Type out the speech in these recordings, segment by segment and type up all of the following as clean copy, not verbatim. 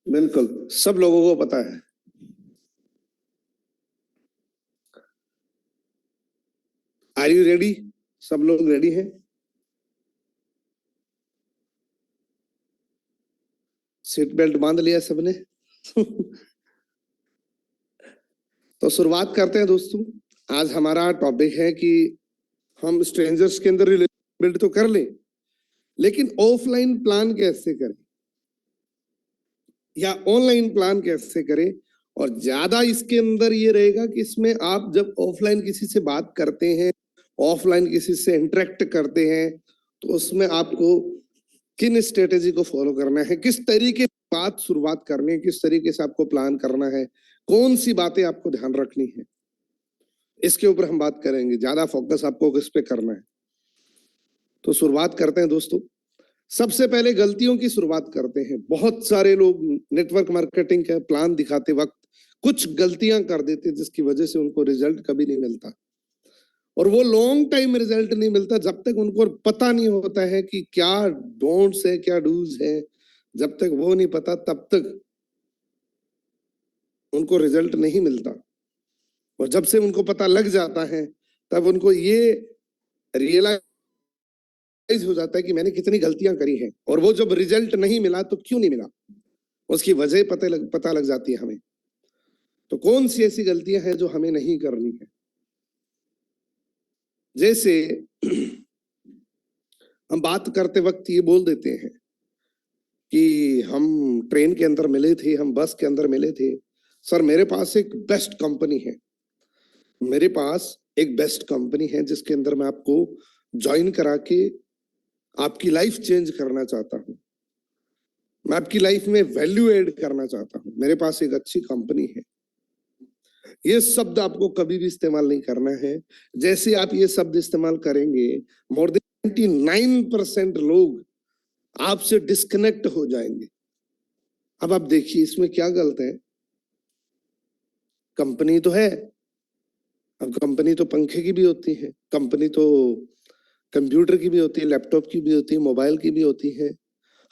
बिल्कुल सब लोगों को पता है। Are you ready? सब लोग रेडी हैं? सीट बेल्ट बांध लिया सबने? तो शुरुआत करते हैं दोस्तों। आज हमारा टॉपिक है कि हम स्ट्रेंजर्स के अंदर रिलेशन बिल्ड तो कर लें, लेकिन ऑफलाइन प्लान कैसे करें या ऑनलाइन प्लान कैसे करें। और ज्यादा इसके अंदर ये रहेगा कि इसमें आप जब ऑफलाइन किसी से बात करते हैं, ऑफलाइन किसी से इंटरेक्ट करते हैं, तो उसमें आपको किन स्ट्रेटेजी को फॉलो करना है, किस तरीके से बात शुरुआत करनी है, किस तरीके से आपको प्लान करना है, कौन सी बातें आपको ध्यान रखनी है, इसके ऊपर हम बात करेंगे। ज्यादा फोकस आपको किस पे करना है। तो शुरुआत करते हैं दोस्तों। सबसे पहले गलतियों की शुरुआत करते हैं। बहुत सारे लोग नेटवर्क मार्केटिंग का प्लान दिखाते वक्त कुछ गलतियां कर देते जिसकी वजह से उनको रिजल्ट कभी नहीं मिलता, और वो लॉन्ग टाइम रिजल्ट नहीं मिलता जब तक उनको पता नहीं होता है कि क्या डोंट्स है, क्या डूज है। जब तक वो नहीं पता तब तक उनको रिजल्ट नहीं मिलता, और जब से उनको पता लग जाता है तब उनको ये रियलाइज हो जाता है कि मैंने कितनी गलतियां करी हैं, और वो जब रिजल्ट नहीं मिला तो क्यों नहीं मिला, उसकी वजह पता लग जाती है हमें। तो कौन सी ऐसी गलतियां हैं जो हमें नहीं करनी है। जैसे हम बात करते वक्त ये बोल देते हैं कि हम ट्रेन के अंदर मिले थे, हम बस के अंदर मिले थे, सर मेरे पास एक बेस्ट कंपनी है, मेरे पास एक बेस्ट कंपनी है जिसके अंदर मैं आपको ज्वाइन करा के आपकी लाइफ चेंज करना चाहता हूं, मैं आपकी लाइफ में वैल्यू ऐड करना चाहता हूं, मेरे पास एक अच्छी कंपनी है। ये शब्द आपको कभी भी इस्तेमाल नहीं करना है। जैसे आप ये शब्द इस्तेमाल करेंगे, मोर देन 99% लोग आपसे डिस्कनेक्ट हो जाएंगे। अब आप देखिए इसमें क्या गलत है। कंपनी तो है, अब कंपनी तो पंखे की भी होती है, कंपनी तो कंप्यूटर की भी होती है, लैपटॉप की भी होती है, मोबाइल की भी होती है,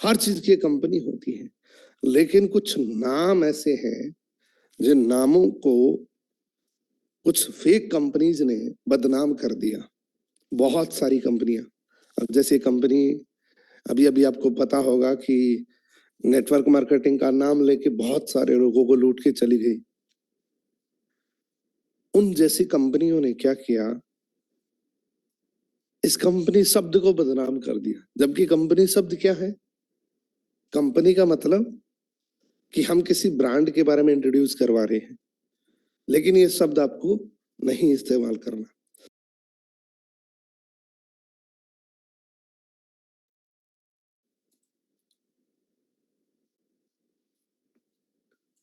हर चीज की कंपनी होती है। लेकिन कुछ नाम ऐसे हैं जिन नामों को कुछ फेक कंपनीज ने बदनाम कर दिया। बहुत सारी कंपनियां, अब जैसे कंपनी अभी अभी आपको पता होगा कि नेटवर्क मार्केटिंग का नाम लेके बहुत सारे लोगों को लूट के चली गई। उन जैसी कंपनियों ने क्या किया, इस कंपनी शब्द को बदनाम कर दिया। जबकि कंपनी शब्द क्या है? कंपनी का मतलब कि हम किसी ब्रांड के बारे में इंट्रोड्यूस करवा रहे हैं, लेकिन ये शब्द आपको नहीं इस्तेमाल करना।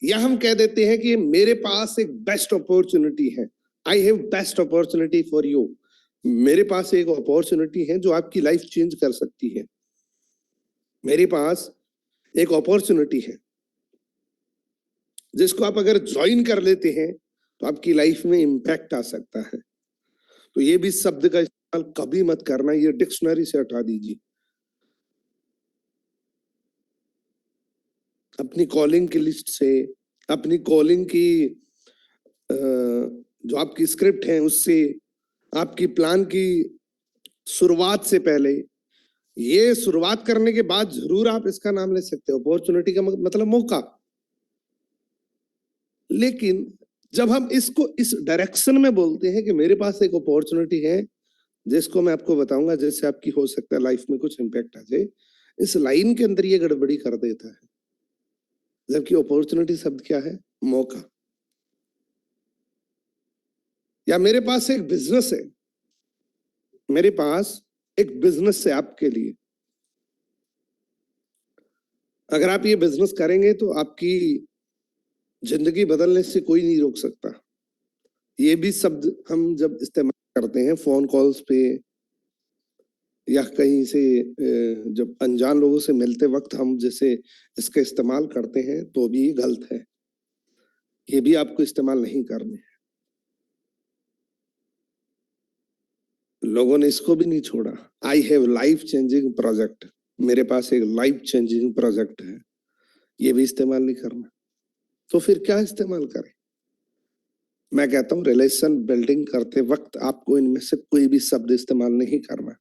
या हम कह देते हैं कि मेरे पास एक बेस्ट अपॉर्चुनिटी है, I have best opportunity for you. मेरे पास एक अपॉर्चुनिटी है जो आपकी लाइफ चेंज कर सकती है। मेरे पास एक अपॉर्चुनिटी है जिसको आप अगर ज्वाइन कर लेते हैं तो आपकी लाइफ में इंपैक्ट आ सकता है। तो ये भी शब्द का इस्तेमाल कभी मत करना, ये डिक्शनरी से हटा दीजिए। अपनी कॉलिंग की लिस्ट से, अपनी कॉलिंग की जो आपकी स्क्रिप्ट है उससे, आपकी प्लान की शुरुआत से पहले, ये शुरुआत करने के बाद जरूर आप इसका नाम ले सकते हो। अपॉर्चुनिटी का मतलब मौका। लेकिन जब हम इसको इस डायरेक्शन में बोलते हैं कि मेरे पास एक अपॉर्चुनिटी है जिसको मैं आपको बताऊंगा, जैसे आपकी हो सकता है लाइफ में कुछ इम्पैक्ट आ जाए, इस लाइन के अंदर ये गड़बड़ी कर देता है। जबकि अपॉर्चुनिटी शब्द क्या है? मौका। या मेरे पास एक बिजनेस है, मेरे पास एक बिजनेस है आपके लिए, अगर आप ये बिजनेस करेंगे तो आपकी जिंदगी बदलने से कोई नहीं रोक सकता। ये भी शब्द हम जब इस्तेमाल करते हैं फोन कॉल्स पे या कहीं से जब अनजान लोगों से मिलते वक्त हम जैसे इसका इस्तेमाल करते हैं, तो भी गलत है। ये भी आपको इस्तेमाल नहीं करने हैं। लोगों ने इसको भी नहीं छोड़ा। I have life changing project, मेरे पास एक लाइफ चेंजिंग प्रोजेक्ट है। ये भी इस्तेमाल नहीं करना, तो फिर क्या इस्तेमाल करें? मैं कहता हूं रिलेशन बिल्डिंग करते वक्त आपको इनमें से कोई भी शब्द इस्तेमाल नहीं करना।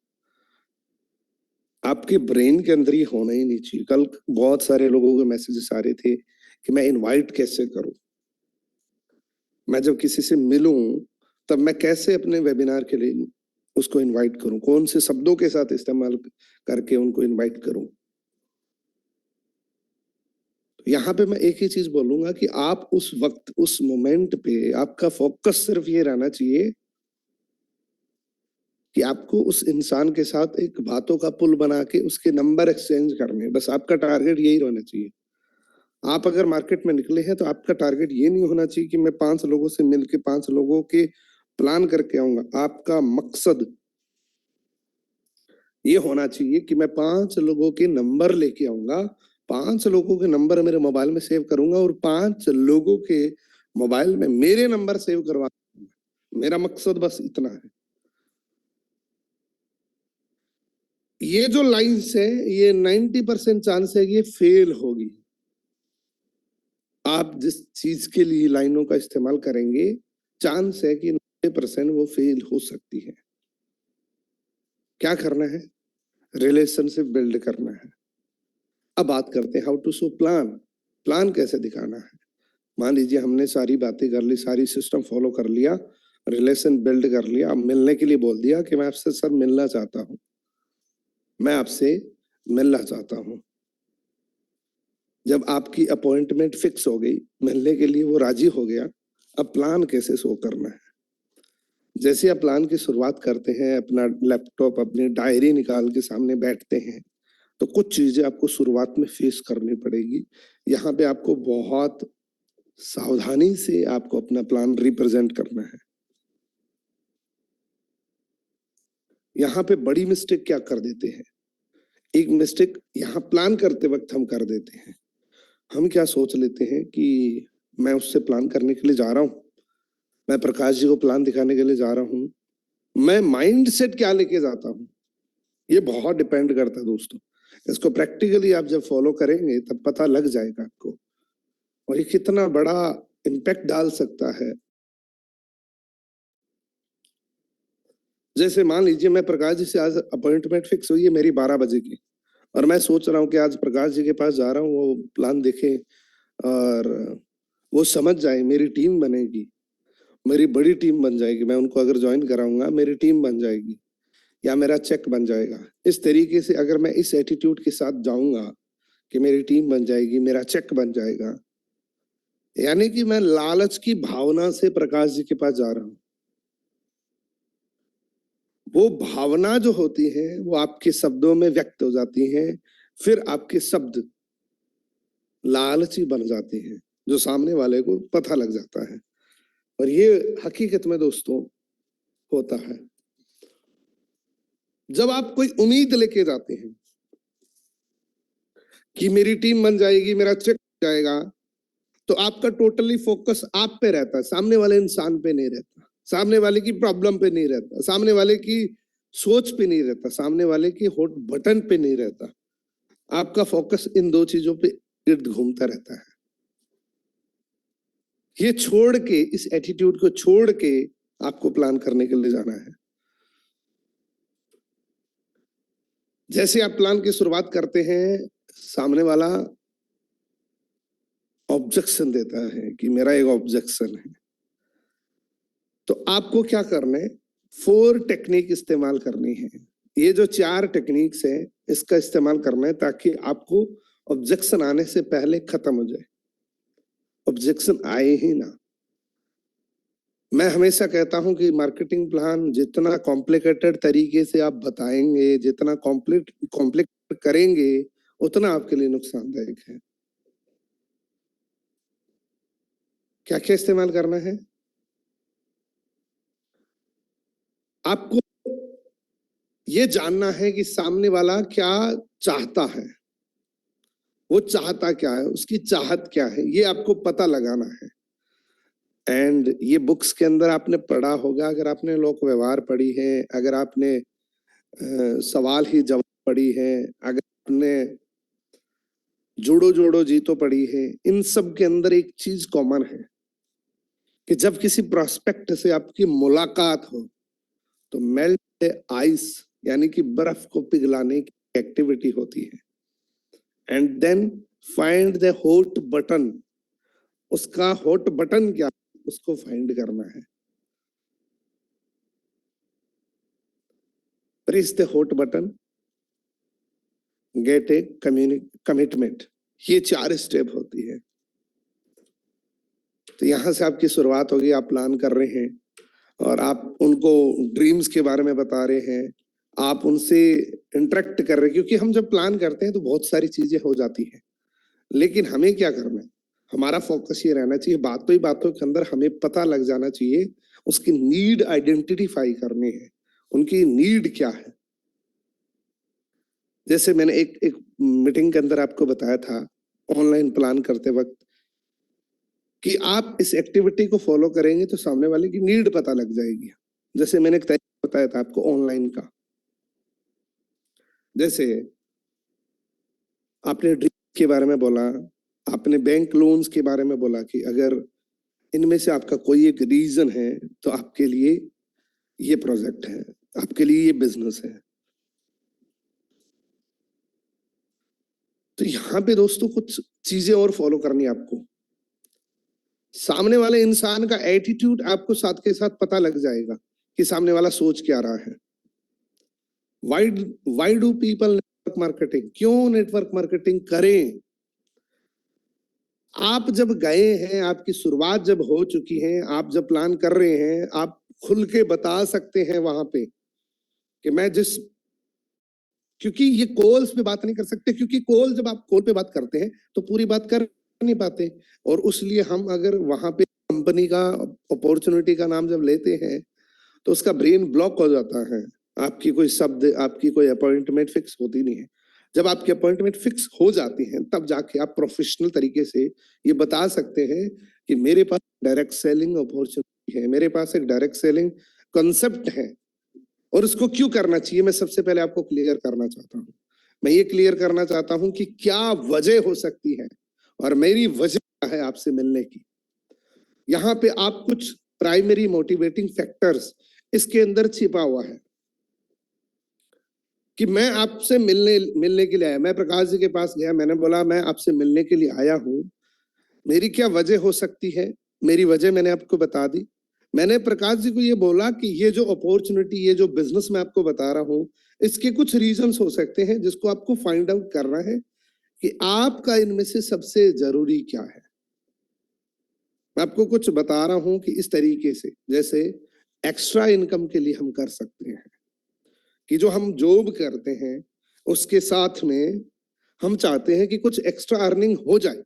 आपके ब्रेन के अंदर ही होना ही नहीं चाहिए। कल बहुत सारे लोगों के मैसेजेस आ रहे थे कि मैं इनवाइट कैसे करूं, मैं जब किसी से मिलूं तब मैं कैसे अपने वेबिनार के लिए उसको इनवाइट करूं, कौन से शब्दों के साथ इस्तेमाल करके उनको इनवाइट करूं। यहाँ पे मैं एक ही चीज बोलूंगा कि आप उस वक्त उस मोमेंट पे आपका फोकस सिर्फ ये रहना चाहिए कि आपको उस इंसान के साथ एक बातों का पुल बना के उसके नंबर एक्सचेंज करने, बस आपका टारगेट यही रहना चाहिए। आप अगर मार्केट में निकले हैं तो आपका टारगेट ये नहीं होना चाहिए कि मैं 5 लोगों से मिलके 5 लोगों के प्लान करके आऊंगा। आपका मकसद ये होना चाहिए कि मैं 5 लोगों के नंबर लेके आऊंगा, 5 लोगों के नंबर मेरे मोबाइल में सेव करूंगा और 5 लोगों के मोबाइल में मेरे नंबर सेव करवा। मेरा मकसद बस इतना है। ये जो लाइंस है ये 90% चांस है कि ये फेल होगी। आप जिस चीज के लिए लाइनों का इस्तेमाल करेंगे चांस है कि 90% वो फेल हो सकती है। क्या करना है? रिलेशनशिप बिल्ड करना है। अब बात करते हैं how to show plan. Plan कैसे दिखाना है? मान लीजिए हमने सारी बातें कर ली, सारी सिस्टम फॉलो कर लिया, रिलेशन बिल्ड कर लिया, अब मिलने के लिए बोल दिया कि मैं आपसे सर मिलना चाहता हूं, मैं आपसे मिलना चाहता हूं। जब आपकी अपॉइंटमेंट फिक्स हो गई, मिलने के लिए वो राजी हो गया, अब प्लान कैसे शो करना है? जैसे आप प्लान की शुरुआत करते हैं, अपना लैपटॉप अपनी डायरी निकाल के सामने बैठते हैं, तो कुछ चीजें आपको शुरुआत में फेस करनी पड़ेगी। यहाँ पे आपको बहुत सावधानी से आपको अपना प्लान रिप्रेजेंट करना है। यहाँ पे बड़ी मिस्टेक क्या कर देते हैं? एक मिस्टेक यहाँ प्लान करते वक्त हम कर देते हैं, हम क्या सोच लेते हैं कि मैं उससे प्लान करने के लिए जा रहा हूँ, मैं प्रकाश जी को प्लान दिखाने के लिए जा रहा हूँ, मैं माइंड सेट क्या लेके जाता हूँ, ये बहुत डिपेंड करता है दोस्तों। इसको प्रैक्टिकली आप जब फॉलो करेंगे तब पता लग जाएगा आपको, और ये कितना बड़ा इम्पैक्ट डाल सकता है। जैसे मान लीजिए मैं प्रकाश जी से आज अपॉइंटमेंट फिक्स हुई है मेरी 12 बजे की, और मैं सोच रहा हूँ कि आज प्रकाश जी के पास जा रहा हूँ, वो प्लान देखे और वो समझ जाए, मेरी टीम बनेगी, मेरी बड़ी टीम बन जाएगी, मैं उनको अगर ज्वाइन कराऊंगा मेरी टीम बन जाएगी या मेरा चेक बन जाएगा। इस तरीके से अगर मैं इस एटीट्यूड के साथ जाऊंगा कि मेरी टीम बन जाएगी, मेरा चेक बन जाएगा, यानी कि मैं लालच की भावना से प्रकाश जी के पास जा रहा हूं। वो भावना जो होती है वो आपके शब्दों में व्यक्त हो जाती है, फिर आपके शब्द लालची बन जाते हैं, जो सामने वाले को पता लग जाता है। और ये हकीकत में दोस्तों होता है। जब आप कोई उम्मीद लेके जाते हैं कि मेरी टीम बन जाएगी, मेरा चेक बन जाएगा, तो आपका टोटली फोकस आप पे रहता है, सामने वाले इंसान पे नहीं रहता, सामने वाले की प्रॉब्लम पे नहीं रहता, सामने वाले की सोच पे नहीं रहता, सामने वाले की हॉट बटन पे नहीं रहता। आपका फोकस इन 2 चीजों पे इर्द घूमता रहता है। ये छोड़ के, इस एटीट्यूड को छोड़ के आपको प्लान करने के लिए जाना है। जैसे आप प्लान की शुरुआत करते हैं, सामने वाला ऑब्जेक्शन देता है कि मेरा एक ऑब्जेक्शन है, तो आपको क्या करना है? 4 टेक्निक इस्तेमाल करनी है। ये जो 4 टेक्निक्स है इसका इस्तेमाल करना है ताकि आपको ऑब्जेक्शन आने से पहले खत्म हो जाए, ऑब्जेक्शन आए ही ना। मैं हमेशा कहता हूं कि मार्केटिंग प्लान जितना कॉम्प्लिकेटेड तरीके से आप बताएंगे, जितना कॉम्प्लिकेट करेंगे, उतना आपके लिए नुकसानदायक है। क्या क्या इस्तेमाल करना है? आपको ये जानना है कि सामने वाला क्या चाहता है, वो चाहता क्या है, उसकी चाहत क्या है, ये आपको पता लगाना है। एंड ये बुक्स के अंदर आपने पढ़ा होगा, अगर आपने लोक व्यवहार पढ़ी है, अगर आपने सवाल ही जवाब पढ़ी है, अगर आपने जोड़ो जोड़ो जी तो पड़ी है, इन सब के अंदर एक चीज कॉमन है कि जब किसी प्रोस्पेक्ट से आपकी मुलाकात हो तो मेल्ट आइस यानी कि बर्फ को पिघलाने की एक्टिविटी होती है, and then find the hot button. उसका हॉट बटन क्या, उसको फाइंड करना है। Press the hot button, get a commitment. ये 4 स्टेप होती है। तो यहां से आपकी शुरुआत होगी, आप प्लान कर रहे हैं और आप उनको ड्रीम्स के बारे में बता रहे हैं, आप उनसे इंटरेक्ट कर रहे हैं, क्योंकि हम जब प्लान करते हैं तो बहुत सारी चीजें हो जाती हैं, लेकिन हमें क्या करना है, हमारा फोकस ये रहना चाहिए, बातों ही बातों के अंदर हमें पता लग जाना चाहिए, उसकी नीड आइडेंटिफाई करनी है, उनकी नीड क्या है। जैसे मैंने एक मीटिंग के अंदर आपको बताया था ऑनलाइन प्लान करते वक्त कि आप इस एक्टिविटी को फॉलो करेंगे तो सामने वाले की नीड पता लग जाएगी। जैसे मैंने एक तरीका बताया था आपको ऑनलाइन का, जैसे आपने ड्रीम के बारे में बोला, आपने बैंक लोन्स के बारे में बोला कि अगर इनमें से आपका कोई एक रीजन है तो आपके लिए ये प्रोजेक्ट है, आपके लिए ये बिजनेस है। तो यहाँ पे दोस्तों कुछ चीजें और फॉलो करनी है आपको। सामने वाले इंसान का एटीट्यूड आपको साथ के साथ पता लग जाएगा कि सामने वाला सोच क्या रहा है। Why do people network marketing, क्यों नेटवर्क मार्केटिंग करें? आप जब गए हैं, आपकी शुरुआत जब हो चुकी है, आप जब प्लान कर रहे हैं, आप खुल के बता सकते हैं वहां पे कि मैं जिस, क्योंकि ये कॉल्स पे बात नहीं कर सकते, क्योंकि कॉल जब आप कॉल पे बात करते हैं तो पूरी बात कर नहीं पाते, और उसलिए हम अगर वहां पे कंपनी का अपॉर्चुनिटी का नाम जब लेते हैं तो उसका ब्रेन ब्लॉक हो जाता है। आपकी कोई शब्द, आपकी कोई अपॉइंटमेंट फिक्स होती नहीं है। जब आपकी अपॉइंटमेंट फिक्स हो जाती है तब जाके आप प्रोफेशनल तरीके से ये बता सकते हैं कि मेरे पास डायरेक्ट सेलिंग अपॉर्चुनिटी है, मेरे पास एक डायरेक्ट सेलिंग कंसेप्ट है, और उसको क्यों करना चाहिए मैं सबसे पहले आपको क्लियर करना चाहता हूँ। मैं ये क्लियर करना चाहता हूँ कि क्या वजह हो सकती है और मेरी वजह क्या है आपसे मिलने की। यहाँ पे आप कुछ प्राइमरी मोटिवेटिंग फैक्टर्स इसके अंदर छिपा हुआ है कि मैं आपसे मिलने के लिए आया, मैं प्रकाश जी के पास गया, मैंने बोला मैं आपसे मिलने के लिए आया हूँ, मेरी क्या वजह हो सकती है। मेरी वजह मैंने आपको बता दी। मैंने प्रकाश जी को ये बोला कि ये जो अपॉर्चुनिटी, ये जो बिजनेस मैं आपको बता रहा हूँ, इसके कुछ रीजंस हो सकते हैं जिसको आपको फाइंड आउट करना है कि आपका इनमें से सबसे जरूरी क्या है। मैं आपको कुछ बता रहा हूं कि इस तरीके से, जैसे एक्स्ट्रा इनकम के लिए हम कर सकते हैं कि जो हम जॉब करते हैं उसके साथ में हम चाहते हैं कि कुछ एक्स्ट्रा अर्निंग हो जाए,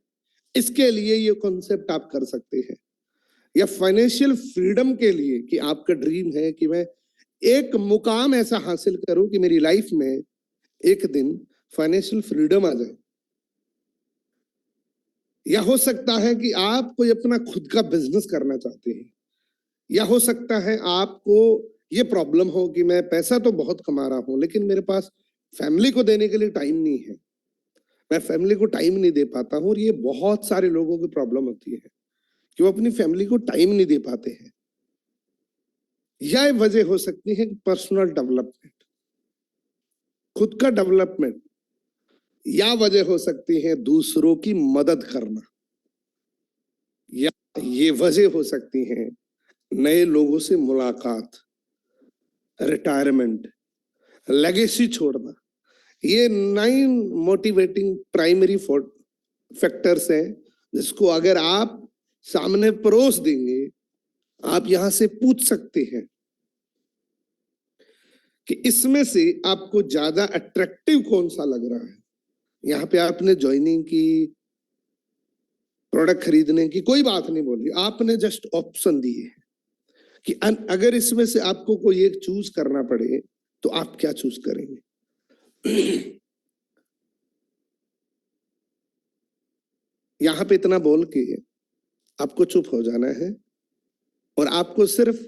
इसके लिए ये कॉन्सेप्ट आप कर सकते हैं। या फाइनेंशियल फ्रीडम के लिए कि आपका ड्रीम है कि मैं एक मुकाम ऐसा हासिल करूं कि मेरी लाइफ में एक दिन फाइनेंशियल फ्रीडम आ जाए। या हो सकता है कि आप कोई अपना खुद का बिजनेस करना चाहते हैं, या हो सकता है आपको ये प्रॉब्लम हो कि मैं पैसा तो बहुत कमा रहा हूं लेकिन मेरे पास फैमिली को देने के लिए टाइम नहीं है, मैं फैमिली को टाइम नहीं दे पाता हूं। और ये बहुत सारे लोगों की प्रॉब्लम होती है कि वो अपनी फैमिली को टाइम नहीं दे पाते हैं। यह वजह हो सकती है पर्सनल डेवलपमेंट, खुद का डेवलपमेंट, या वजह हो सकती है दूसरों की मदद करना, या ये वजह हो सकती है नए लोगों से मुलाकात, रिटायरमेंट, लेगेसी छोड़ना। ये 9 मोटिवेटिंग प्राइमरी फैक्टर्स हैं जिसको अगर आप सामने परोस देंगे, आप यहां से पूछ सकते हैं कि इसमें से आपको ज्यादा अट्रैक्टिव कौन सा लग रहा है। यहाँ पे आपने ज्वाइनिंग की, प्रोडक्ट खरीदने की कोई बात नहीं बोली, आपने जस्ट ऑप्शन दिए कि अगर इसमें से आपको कोई एक चूज करना पड़े तो आप क्या चूज करेंगे। यहाँ पे इतना बोल के आपको चुप हो जाना है और आपको सिर्फ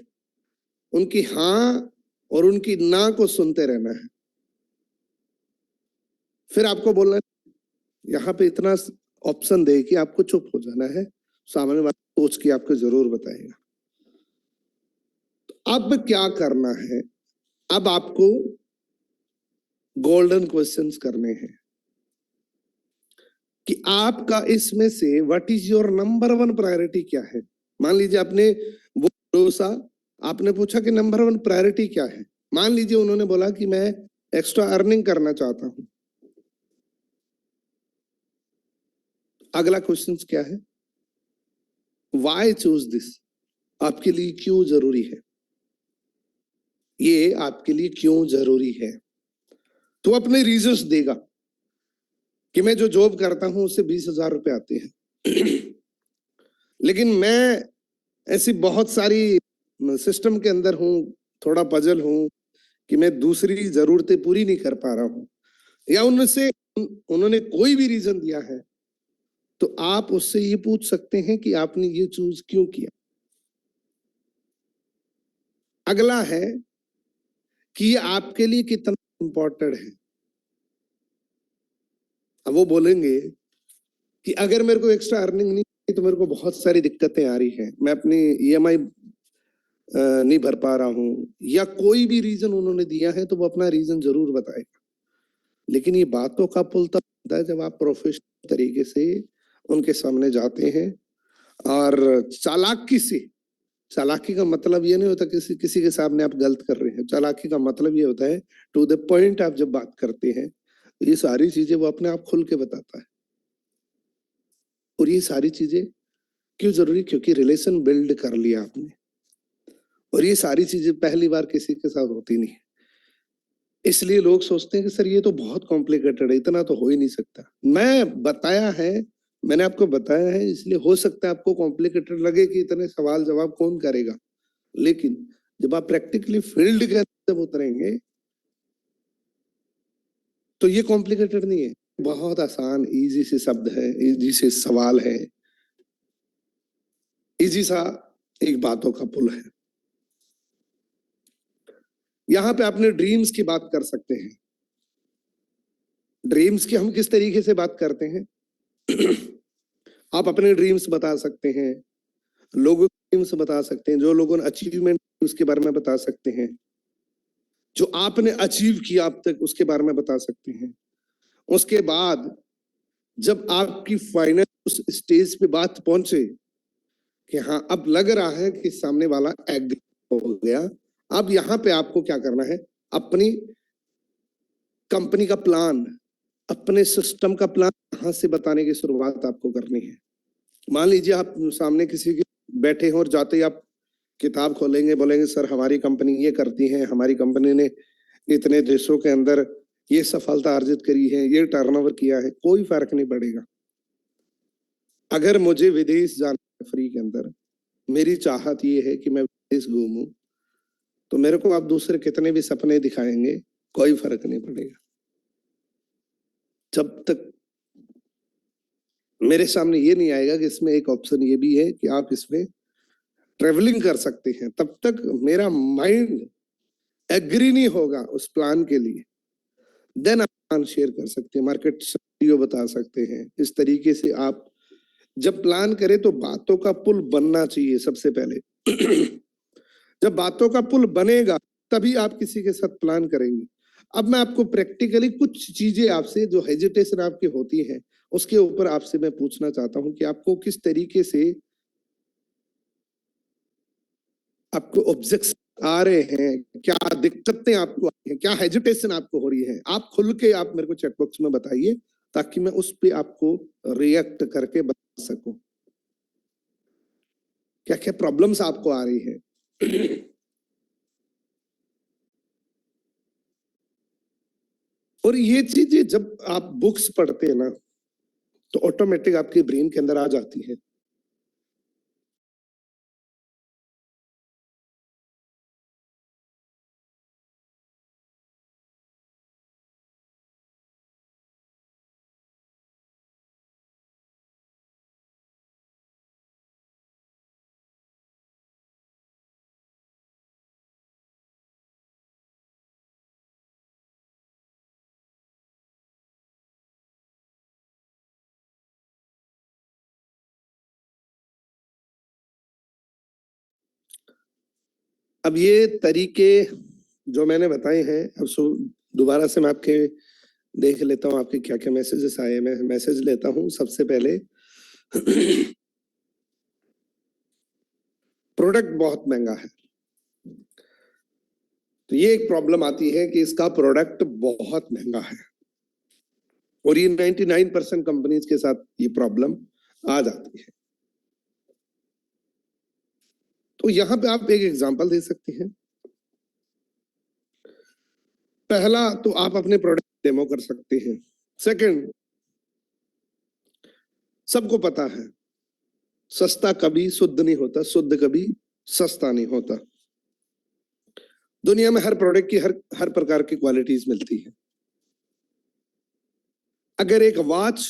उनकी हाँ और उनकी ना को सुनते रहना है। फिर आपको बोलना यहाँ पे इतना ऑप्शन दे कि आपको चुप हो जाना है, सामने वाला सोच के आपको जरूर बताएगा। तो अब क्या करना है, अब आपको गोल्डन क्वेश्चंस करने हैं कि आपका इसमें से what is your number one priority क्या है। मान लीजिए आपने वो भरोसा, आपने पूछा कि नंबर वन प्रायोरिटी क्या है। मान लीजिए उन्होंने बोला कि मैं एक्स्ट्रा अर्निंग करना चाहता हूं। अगला क्वेश्चन क्या है, वाई चूज दिस, आपके लिए क्यों जरूरी है, ये आपके लिए क्यों जरूरी है। तो अपने रीजंस देगा कि मैं जो जॉब करता हूं उससे 20,000 रुपए आते हैं लेकिन मैं ऐसी बहुत सारी सिस्टम के अंदर हूं, थोड़ा पजल हूं कि मैं दूसरी जरूरतें पूरी नहीं कर पा रहा हूं, या उनसे उन्होंने कोई भी रीजन दिया है, तो आप उससे ये पूछ सकते हैं कि आपने ये चूज क्यों किया। अगला है कि ये आपके लिए कितना इंपॉर्टेंट है। अब वो बोलेंगे कि अगर मेरे को एक्स्ट्रा अर्निंग नहीं है तो मेरे को बहुत सारी दिक्कतें आ रही हैं, मैं अपनी ईएमआई नहीं भर पा रहा हूं, या कोई भी रीजन उन्होंने दिया है, तो वो अपना रीजन जरूर बताएगा। लेकिन ये बातों का पुल तब बनता है जब आप प्रोफेशनल तरीके से उनके सामने जाते हैं और चालाकी से, चालाकी का मतलब ये नहीं होता किसी किसी के सामने आप गलत कर रहे हैं, चालाकी का मतलब ये होता है टू द पॉइंट आप जब बात करते हैं तो ये सारी चीजें वो अपने आप खुल के बताता है। और ये सारी चीजें क्यों जरूरी, क्योंकि रिलेशन बिल्ड कर लिया आपने, और ये सारी चीजें पहली बार किसी के साथ होती नहीं। इसलिए लोग सोचते हैं कि सर ये तो बहुत कॉम्प्लिकेटेड है, इतना तो हो ही नहीं सकता। मैं बताया है, मैंने आपको बताया है, इसलिए हो सकता है आपको कॉम्प्लिकेटेड लगे कि इतने सवाल जवाब कौन करेगा, लेकिन जब आप प्रैक्टिकली फील्ड के अंदर उतरेंगे तो ये कॉम्प्लिकेटेड नहीं है, बहुत आसान इजी से शब्द है, इजी से सवाल है, इजी सा एक बातों का पुल है। यहाँ पे अपने ड्रीम्स की बात कर सकते हैं। ड्रीम्स की हम किस तरीके से बात करते हैं आप अपने ड्रीम्स बता सकते हैं, लोगों के ड्रीम्स बता सकते हैं, जो लोगों ने अचीवमेंट उसके बारे में बता सकते हैं, जो आपने अचीव किया अब तक उसके बारे में बता सकते हैं। उसके बाद जब आपकी फाइनल उस स्टेज पे बात पहुंचे कि हाँ अब लग रहा है कि सामने वाला एग्री हो गया, अब यहाँ पे आपको क्या करना है, अपनी कंपनी का प्लान, अपने सिस्टम का प्लान यहाँ से बताने की शुरुआत आपको करनी है। मान लीजिए आप सामने किसी के बैठे हो और जाते ही आप किताब खोलेंगे, बोलेंगे सर हमारी कंपनी ये करती है, हमारी कंपनी ने इतने देशों के अंदर ये सफलता अर्जित करी है, ये टर्नओवर किया है, कोई फर्क नहीं पड़ेगा। अगर मुझे विदेश जाना है फ्री के अंदर, मेरी चाहत ये है कि मैं विदेश घूमूं, तो मेरे को आप दूसरे कितने भी सपने दिखाएंगे, कोई फर्क नहीं पड़ेगा जब तक मेरे सामने ये नहीं आएगा कि इसमें एक ऑप्शन ये भी है कि आप इसमें ट्रेवलिंग कर सकते हैं। तब तक मेरा माइंड एग्री नहीं होगा उस प्लान के लिए, देन आप प्लान शेयर कर सकते हैं, मार्केट सिनेरियो बता सकते हैं। इस तरीके से आप जब प्लान करें तो बातों का पुल बनना चाहिए सबसे पहले जब बातों का पुल बनेगा तभी आप किसी के साथ प्लान करेंगे। अब मैं आपको प्रैक्टिकली कुछ चीजें आपसे जो हेजिटेशन आपकी होती है उसके ऊपर आपसे मैं पूछना चाहता हूं कि आपको किस तरीके से आपको ऑब्जेक्शन आ रहे हैं, क्या दिक्कतें आपको आ रही हैं, क्या हेजिटेशन आपको हो रही है, आप खुल के आप मेरे को चेक बॉक्स में बताइए ताकि मैं उस पे आपको रिएक्ट करके बता सकूं क्या क्या प्रॉब्लम्स आपको आ रही है और ये चीजें जब आप बुक्स पढ़ते हैं ना तो ऑटोमेटिक आपके ब्रेन के अंदर आ जाती है। अब ये तरीके जो मैंने बताए हैं, अब दोबारा से मैं आपके देख लेता हूँ आपके क्या क्या मैसेजेस आए। मैं मैसेज लेता हूँ सबसे पहले। प्रोडक्ट बहुत महंगा है, तो ये एक प्रॉब्लम आती है कि इसका प्रोडक्ट बहुत महंगा है, और ये 99% कंपनीज के साथ ये प्रॉब्लम आ जाती है। तो यहाँ पे आप एक एग्जांपल दे सकते हैं। पहला तो आप अपने प्रोडक्ट डेमो कर सकते हैं। सेकंड, सबको पता है सस्ता कभी शुद्ध नहीं होता, शुद्ध कभी सस्ता नहीं होता। दुनिया में हर प्रोडक्ट की हर प्रकार की क्वालिटीज मिलती है। अगर एक वॉच,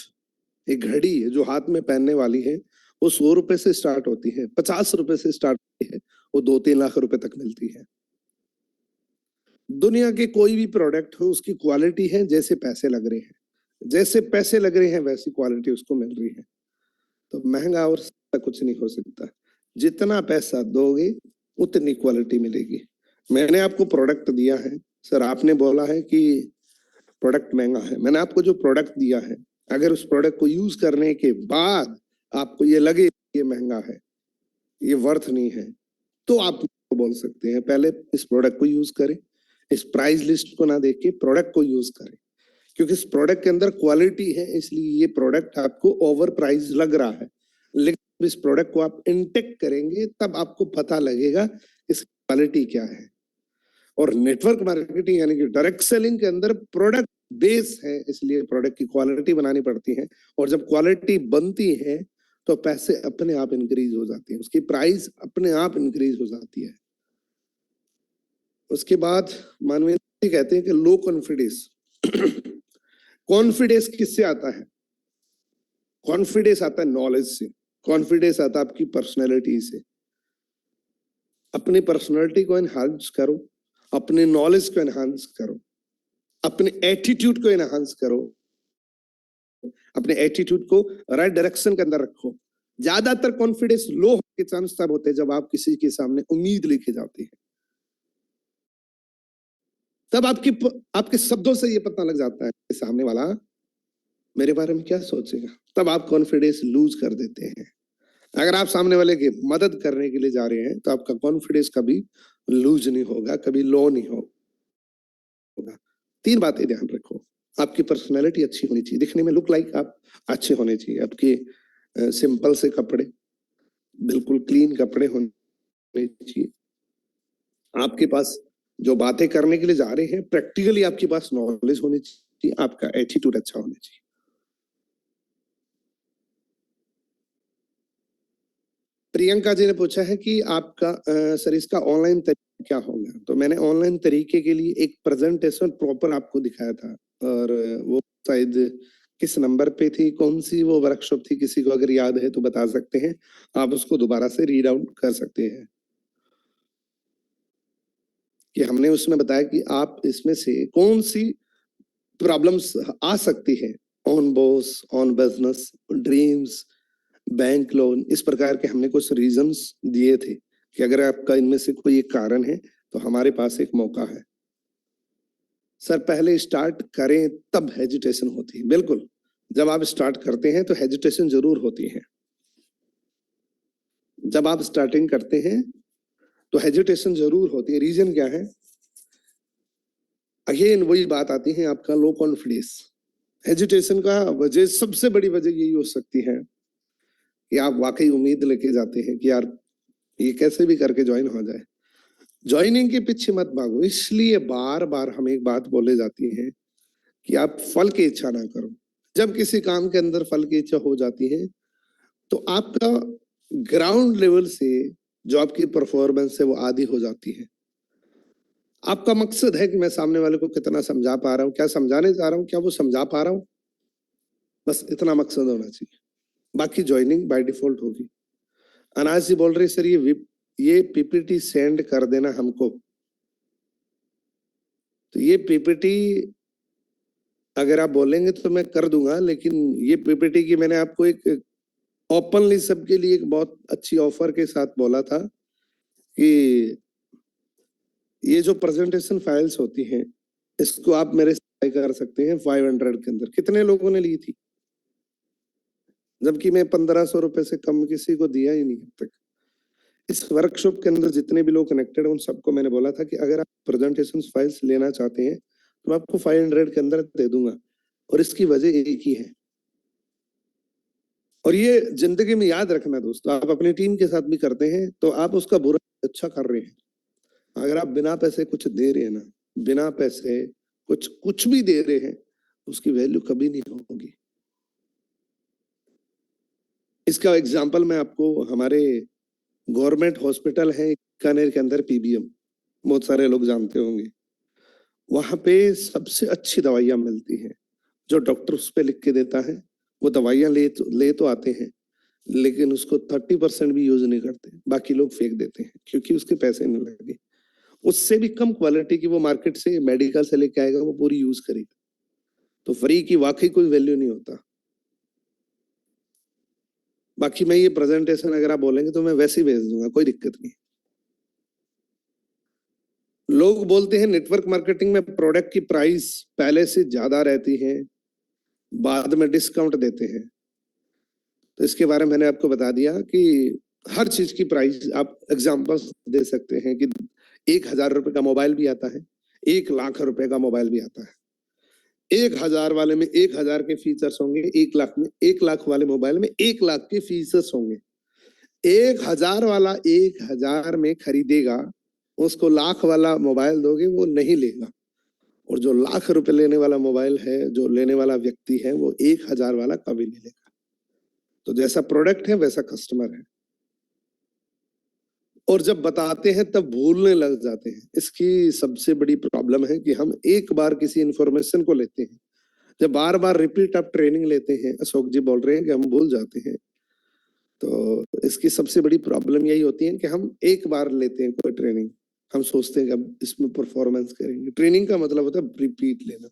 एक घड़ी जो हाथ में पहनने वाली है, वो 100 रुपए से स्टार्ट होती है, 50 रुपए से स्टार्ट होती है, वो 2-3 लाख रुपए तक मिलती है। दुनिया के कोई भी प्रोडक्ट हो, उसकी क्वालिटी है जैसे पैसे लग रहे हैं, जैसे पैसे लग रहे हैं वैसी क्वालिटी उसको मिल रही है। तो महंगा और सस्ता कुछ नहीं हो सकता, जितना पैसा दोगे उतनी क्वालिटी मिलेगी। मैंने आपको प्रोडक्ट दिया है सर, आपने बोला है कि प्रोडक्ट महंगा है। मैंने आपको जो प्रोडक्ट दिया है, अगर उस प्रोडक्ट को यूज करने के बाद आपको ये लगे ये महंगा है, ये वर्थ नहीं है, तो आप बोल सकते हैं पहले इस प्रोडक्ट को यूज करें, इस प्राइस लिस्ट को ना देख के प्रोडक्ट को यूज करें, क्योंकि इस प्रोडक्ट के अंदर क्वालिटी है, इसलिए ये प्रोडक्ट आपको ओवर प्राइस लग रहा है। लेकिन इस प्रोडक्ट को आप इंटेक करेंगे तब आपको पता लगेगा इसकी क्वालिटी क्या है। और नेटवर्क मार्केटिंग यानी कि डायरेक्ट सेलिंग के अंदर प्रोडक्ट बेस है, इसलिए प्रोडक्ट की क्वालिटी बनानी पड़ती है, और जब क्वालिटी बनती है तो पैसे अपने आप इंक्रीज हो जाते हैं, उसकी प्राइस अपने आप इंक्रीज हो जाती है। उसके बाद मानवीय कहते हैं कि लो कॉन्फिडेंस। कॉन्फिडेंस किससे आता है? कॉन्फिडेंस आता है नॉलेज से, कॉन्फिडेंस आता है आपकी पर्सनैलिटी से। अपनी पर्सनैलिटी को एनहांस करो, अपने नॉलेज को एनहांस करो, अपने एटीट्यूड को एनहांस करो, अपने एटीट्यूड को राइट डायरेक्शन के अंदर रखो। ज्यादातर कॉन्फिडेंस लो के चांस तब होते हैं जब आप किसी के सामने उम्मीद लेके जाते हैं, तब आपके शब्दों से ये पता लग जाता है कि सामने वाला मेरे बारे में क्या सोचेगा, तब आप कॉन्फिडेंस लूज कर देते हैं। अगर आप सामने वाले की मदद करने के लिए जा रहे हैं तो आपका कॉन्फिडेंस कभी लूज नहीं होगा, कभी लो नहीं होगा। 3 बातें ध्यान रखो। आपकी पर्सनैलिटी अच्छी होनी चाहिए, दिखने में लुक लाइक आप अच्छे होने चाहिए, आपके सिंपल से कपड़े, बिल्कुल क्लीन कपड़े होने चाहिए। आपके पास जो बातें करने के लिए जा रहे हैं प्रैक्टिकली आपके पास नॉलेज होनी चाहिए, आपका एटीट्यूड अच्छा होना चाहिए। प्रियंका जी ने पूछा है कि आपका सर इसका ऑनलाइन तरीका क्या होगा? तो मैंने ऑनलाइन तरीके के लिए एक प्रेजेंटेशन प्रॉपर आपको दिखाया था, और वो शायद किस नंबर पे थी, कौन सी वो वर्कशॉप थी, किसी को अगर याद है तो बता सकते हैं, आप उसको दोबारा से रीड आउट कर सकते हैं। कि हमने उसमें बताया कि आप इसमें से कौन सी प्रॉब्लम्स आ सकती है, on boss, on business, dreams, bank loan, इस प्रकार के हमने कुछ रीजंस दिए थे कि अगर आपका इनमें से कोई एक कारण है तो हमारे पास एक मौका है। सर पहले स्टार्ट करें तब हेजिटेशन होती है, बिल्कुल। जब आप स्टार्ट करते हैं तो हेजिटेशन जरूर होती है, जब आप स्टार्टिंग करते हैं तो हेजिटेशन जरूर होती है। रीजन क्या है? अगेन वही बात आती है, आपका लो कॉन्फिडेंस। हेजिटेशन का वजह, सबसे बड़ी वजह यही हो सकती है कि आप वाकई उम्मीद लेके जाते हैं कि यार ये कैसे भी करके ज्वाइन हो जाए। ज्वाइनिंग के पीछे मत भागो, इसलिए बार बार हम एक बात बोले जाती है कि आप फल की इच्छा ना करो। जब किसी काम के अंदर फल की इच्छा हो जाती है तो आपका ग्राउंड लेवल से जो आपकी परफॉर्मेंस है वो आधी हो जाती है। आपका मकसद है कि मैं सामने वाले को कितना समझा पा रहा हूँ, क्या समझाने जा रहा हूँ, क्या वो समझा पा रहा हूँ, बस इतना मकसद होना चाहिए। बाकी ज्वाइनिंग बाय डिफॉल्ट होगी। अनाज जी बोल रहे सर ये पीपीटी सेंड कर देना हमको। तो ये पीपीटी अगर आप बोलेंगे तो मैं कर दूंगा, लेकिन ये पीपीटी की मैंने आपको एक ओपनली सबके लिए एक बहुत अच्छी ऑफर के साथ बोला था कि ये जो प्रेजेंटेशन फाइल्स होती हैं, इसको आप मेरे से कर सकते हैं 500 के अंदर। कितने लोगों ने ली थी? जबकि मैं 1500 रुपए से कम किसी को दिया ही नहीं अब तक। इस वर्कशॉप के अंदर जितने भी लोग कनेक्टेड हैं उन सबको मैंने बोला था कि अगर आप प्रेजेंटेशन फाइल्स लेना चाहते हैं तो मैं आपको 500 के अंदर दे दूंगा, और इसकी वजह एक ही है। और ये जिंदगी में याद रखना दोस्तों, आप अपनी टीम के साथ भी करते हैं तो आप उसका बुरा अच्छा कर रहे हैं। अगर आप बिना पैसे कुछ दे रहे हैं ना, बिना पैसे कुछ भी दे रहे हैं, उसकी वैल्यू कभी नहीं होगी। इसका एग्जांपल मैं आपको, हमारे गवर्नमेंट हॉस्पिटल है बीकानेर के अंदर, पीबीएम, बहुत सारे लोग जानते होंगे। वहां पे सबसे अच्छी दवाइयां मिलती हैं। जो डॉक्टर उस पे लिख के देता है, वो दवाइयां ले तो आते हैं, लेकिन उसको 30% भी यूज नहीं करते, बाकी लोग फेंक देते हैं क्योंकि उसके पैसे नहीं लगे। उससे भी कम क्वालिटी की वो मार्केट से, मेडिकल से लेके आएगा, वो पूरी यूज करेगा। तो फ्री की वाकई कोई वैल्यू नहीं होता। बाकी मैं ये प्रेजेंटेशन अगर आप बोलेंगे तो मैं वैसे ही भेज दूंगा, कोई दिक्कत नहीं। लोग बोलते हैं नेटवर्क मार्केटिंग में प्रोडक्ट की प्राइस पहले से ज्यादा रहती है, बाद में डिस्काउंट देते हैं। तो इसके बारे में मैंने आपको बता दिया कि हर चीज की प्राइस आप एग्जांपल्स दे सकते हैं कि 1000 रुपए का मोबाइल भी आता है, 1 लाख रुपए का मोबाइल भी आता है। 1000 वाले में 1000 के फीचर्स होंगे, 1 लाख में 1 लाख वाले मोबाइल में 1 लाख के फीचर्स होंगे। 1000 वाला 1000 में खरीदेगा, उसको लाख वाला मोबाइल दोगे वो नहीं लेगा। और जो लाख रुपए लेने वाला मोबाइल है, जो लेने वाला व्यक्ति है, वो 1000 वाला कभी नहीं लेगा। तो जैसा प्रोडक्ट है वैसा कस्टमर है। और जब बताते हैं तब भूलने लग जाते हैं। इसकी सबसे बड़ी प्रॉब्लम है कि हम एक बार किसी इंफॉर्मेशन को लेते हैं, जब बार बार रिपीट आप ट्रेनिंग लेते हैं, अशोक जी बोल रहे हैं कि हम भूल जाते हैं। तो इसकी सबसे बड़ी प्रॉब्लम यही होती है कि हम एक बार लेते हैं कोई ट्रेनिंग, हम सोचते हैं कि अब इसमें परफॉर्मेंस करेंगे। ट्रेनिंग का मतलब होता है रिपीट लेना।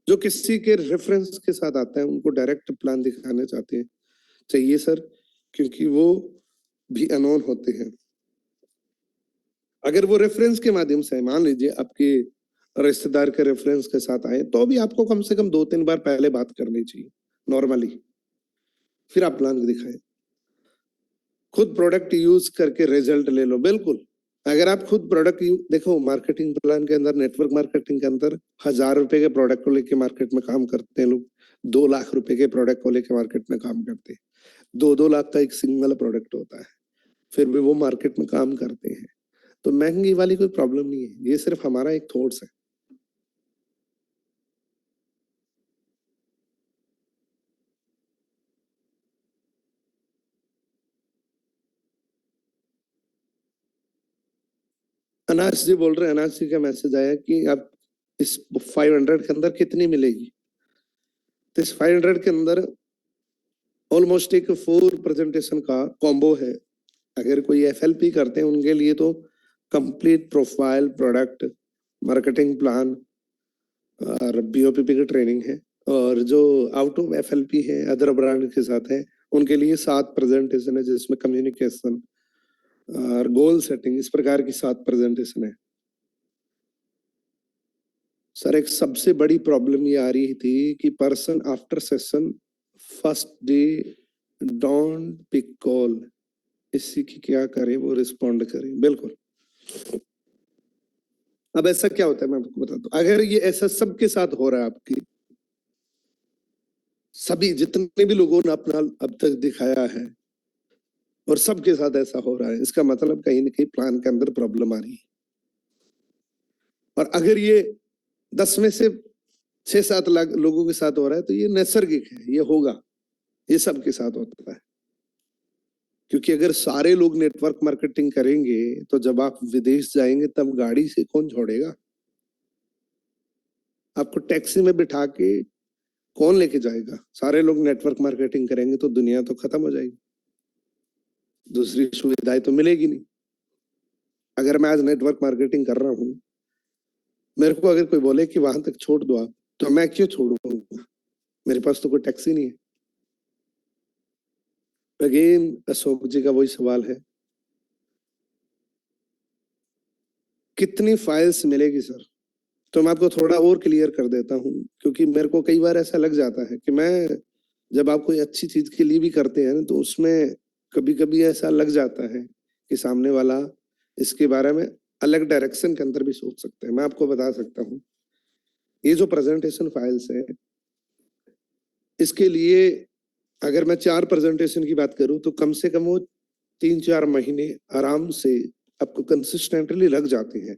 जो किसी के रेफरेंस के साथ आता है उनको डायरेक्ट प्लान दिखाने चाहते हैं, चाहिए सर, क्योंकि वो भी अनोन होते हैं। अगर वो रेफरेंस के माध्यम से, मान लीजिए आपके रिश्तेदार के रेफरेंस के साथ आए, तो भी आपको कम से कम 2-3 बार पहले बात करनी चाहिए नॉर्मली, फिर आप प्लान दिखाएं। खुद प्रोडक्ट यूज करके रिजल्ट ले लो। बिल्कुल, अगर आप खुद प्रोडक्ट देखो, मार्केटिंग प्लान के अंदर, नेटवर्क मार्केटिंग के अंदर 1000 रुपए के प्रोडक्ट को लेके मार्केट में काम करते हैं लोग, 2 लाख रुपए के प्रोडक्ट को लेके मार्केट में काम करते हैं। 2-2 लाख का एक सिंगल प्रोडक्ट होता है, फिर भी वो मार्केट में काम करते हैं। तो महंगी वाली कोई प्रॉब्लम नहीं है, ये सिर्फ हमारा एक थॉट्स है। अनाज जी बोल रहे हैं, अनाज जी का मैसेज आया कि आप इस 500 के अंदर कितनी मिलेगी। तो इस 500 के अंदर ऑलमोस्ट एक 4 प्रेजेंटेशन का कॉम्बो है। अगर कोई एफएलपी करते हैं उनके लिए तो complete profile, product, marketing plan और बीओपीपी की ट्रेनिंग है। और जो आउट ऑफ एफएलपी है, अदर ब्रांड के साथ है, उनके लिए 7 प्रेजेंटेशन है, जिसमें कम्युनिकेशन और गोल सेटिंग, इस प्रकार की 7 प्रेजेंटेशन है। सर एक सबसे बड़ी प्रॉब्लम ये आ रही थी कि person after session first day don't pick call, इसी की क्या करें, वो रिस्पॉन्ड करें। बिल्कुल, अब ऐसा क्या होता है मैं आपको बताता हूँ। अगर ये ऐसा सबके साथ हो रहा है, आपकी सभी जितने भी लोगों ने अपना अब तक दिखाया है और सबके साथ ऐसा हो रहा है, इसका मतलब कहीं ना कहीं प्लान के अंदर प्रॉब्लम आ रही है। और अगर ये 10 में से 6-7 लाख लोगों के साथ हो रहा है तो ये नैसर्गिक है, ये होगा, ये सबके साथ होता है। क्योंकि अगर सारे लोग नेटवर्क मार्केटिंग करेंगे तो जब आप विदेश जाएंगे तब गाड़ी से कौन छोड़ेगा आपको? टैक्सी में बिठा के कौन लेके जाएगा? सारे लोग नेटवर्क मार्केटिंग करेंगे तो दुनिया तो खत्म हो जाएगी, दूसरी सुविधाएं तो मिलेगी नहीं। अगर मैं आज नेटवर्क मार्केटिंग कर रहा हूँ, मेरे को अगर कोई बोले कि वहां तक छोड़ दो आप, तो मैं क्यों छोड़ूंगा? मेरे पास तो कोई टैक्सी नहीं है। अगेन अशोक जी का वही सवाल है, कितनी फाइल्स मिलेगी सर? तो मैं आपको थोड़ा और क्लियर कर देता हूँ, क्योंकि मेरे को कई बार ऐसा लग जाता है कि मैं जब आप कोई अच्छी चीज के लिए भी करते हैं तो उसमें कभी कभी ऐसा लग जाता है कि सामने वाला इसके बारे में अलग डायरेक्शन के अंदर भी सोच सकते हैं। मैं आपको बता सकता हूँ, ये जो प्रेजेंटेशन फाइल्स है, इसके लिए अगर मैं 4 प्रेजेंटेशन की बात करूं तो कम से कम वो 3-4 महीने आराम से आपको कंसिस्टेंटली लग जाते हैं।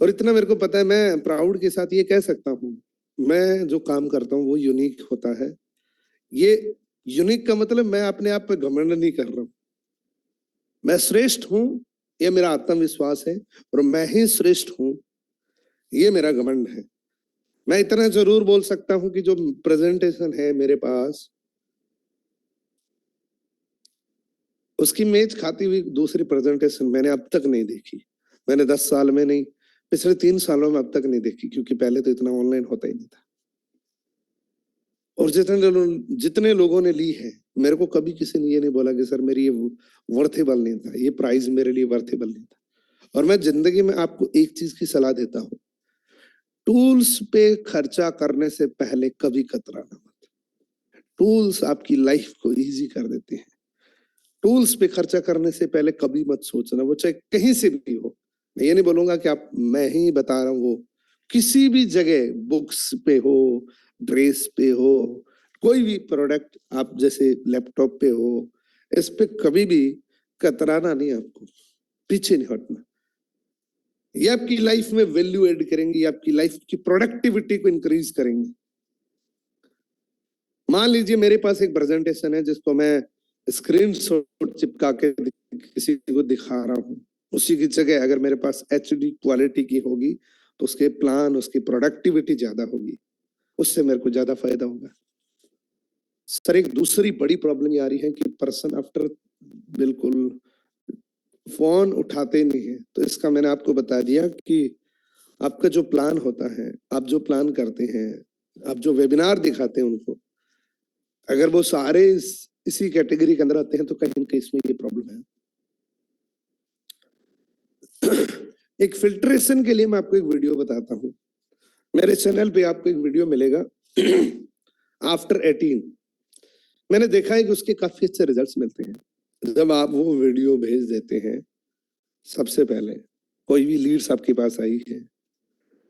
और इतना मेरे को पता है, मैं प्राउड के साथ ये कह सकता हूँ, मैं जो काम करता हूँ वो यूनिक होता है। ये यूनिक का मतलब मैं अपने आप पे घमंड नहीं कर रहा हूँ, मैं श्रेष्ठ हूँ ये मेरा आत्मविश्वास है, और मैं ही श्रेष्ठ हूँ ये मेरा घमंड है। मैं इतना जरूर बोल सकता हूँ कि जो प्रेजेंटेशन है मेरे पास, उसकी मेज खाती हुई दूसरी प्रेजेंटेशन मैंने अब तक नहीं देखी। मैंने 10 साल में नहीं, पिछले 3 सालों में अब तक नहीं देखी, क्योंकि पहले तो इतना ऑनलाइन होता ही नहीं था। और जितने लोगों ने ली है, मेरे को कभी किसी ने ये नहीं बोला कि सर मेरी ये वर्थेबल नहीं था, ये प्राइस मेरे लिए वर्थेबल नहीं था। और मैं जिंदगी में आपको एक चीज की सलाह देता हूँ, टूल्स पे खर्चा करने से पहले कभी कतराना मत। टूल्स आपकी लाइफ को इजी कर देते हैं। टूल्स पे खर्चा करने से पहले कभी मत सोचना, वो चाहे कहीं से भी हो। मैं ये नहीं बोलूंगा कि आप, मैं ही बता रहा हूँ, वो किसी भी जगह, बुक्स पे हो, ड्रेस पे हो, कोई भी प्रोडक्ट आप जैसे लैपटॉप पे हो, इस पे कभी भी कतराना नहीं, आपको पीछे नहीं हटना। ये आपकी लाइफ में वैल्यू ऐड करेंगे, ये आपकी लाइफ की प्रोडक्टिविटी को इंक्रीज करेंगे। मान लीजिए मेरे पास एक प्रेजेंटेशन है जिसको मैं स्क्रीनशॉट चिपका के किसी को दिखा रहा हूँ, उसी की जगह अगर मेरे पास HD क्वालिटी की होगी तो उसके प्लान, उसकी प्रोडक्टिविटी ज्यादा होगी, उससे मेरे को ज्यादा फायदा होगा। सर एक दूसरी बड़ी प्रॉब्लम ये आ रही है कि पर्सन आफ्टर बिल्कुल फोन उठाते नहीं है। तो इसका मैंने आपको बता दिया कि आपका जो प्लान होता है, आप जो प्लान करते हैं, आप जो वेबिनार दिखाते हैं उनको, अगर वो सारे इसी कैटेगरी के अंदर आते हैं तो कहीं ना कहीं इसमें ये प्रॉब्लम है। एक फिल्ट्रेशन के लिए मैं आपको एक वीडियो बताता हूँ, मेरे चैनल पे आपको एक वीडियो मिलेगा आफ्टर 18। मैंने देखा है कि उसके काफी अच्छे रिजल्ट्स मिलते हैं जब आप वो वीडियो भेज देते हैं। सबसे पहले कोई भी लीड्स आपके पास आई है,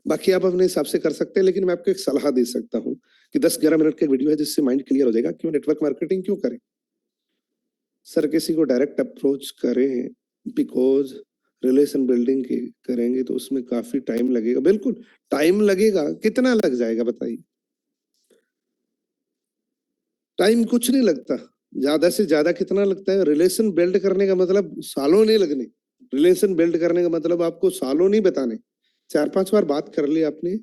बाकी आप अपने हिसाब से कर सकते हैं, लेकिन मैं आपको एक सलाह दे सकता हूँ कि 10-11 मिनट का वीडियो है जिससे माइंड क्लियर हो जाएगा। क्यों नेटवर्क मार्केटिंग क्यों करें? सर किसी को डायरेक्ट अप्रोच करें, बिकॉज रिलेशन बिल्डिंग की करेंगे तो उसमें काफी टाइम लगेगा। बिल्कुल टाइम लगेगा, कितना लग जाएगा बताइए? टाइम कुछ नहीं लगता, ज्यादा से ज्यादा कितना लगता है? रिलेशन बिल्ड करने का मतलब सालों नहीं लगने। रिलेशन बिल्ड करने का मतलब आपको सालों नहीं बताने, 4-5 बार बात कर ली आपने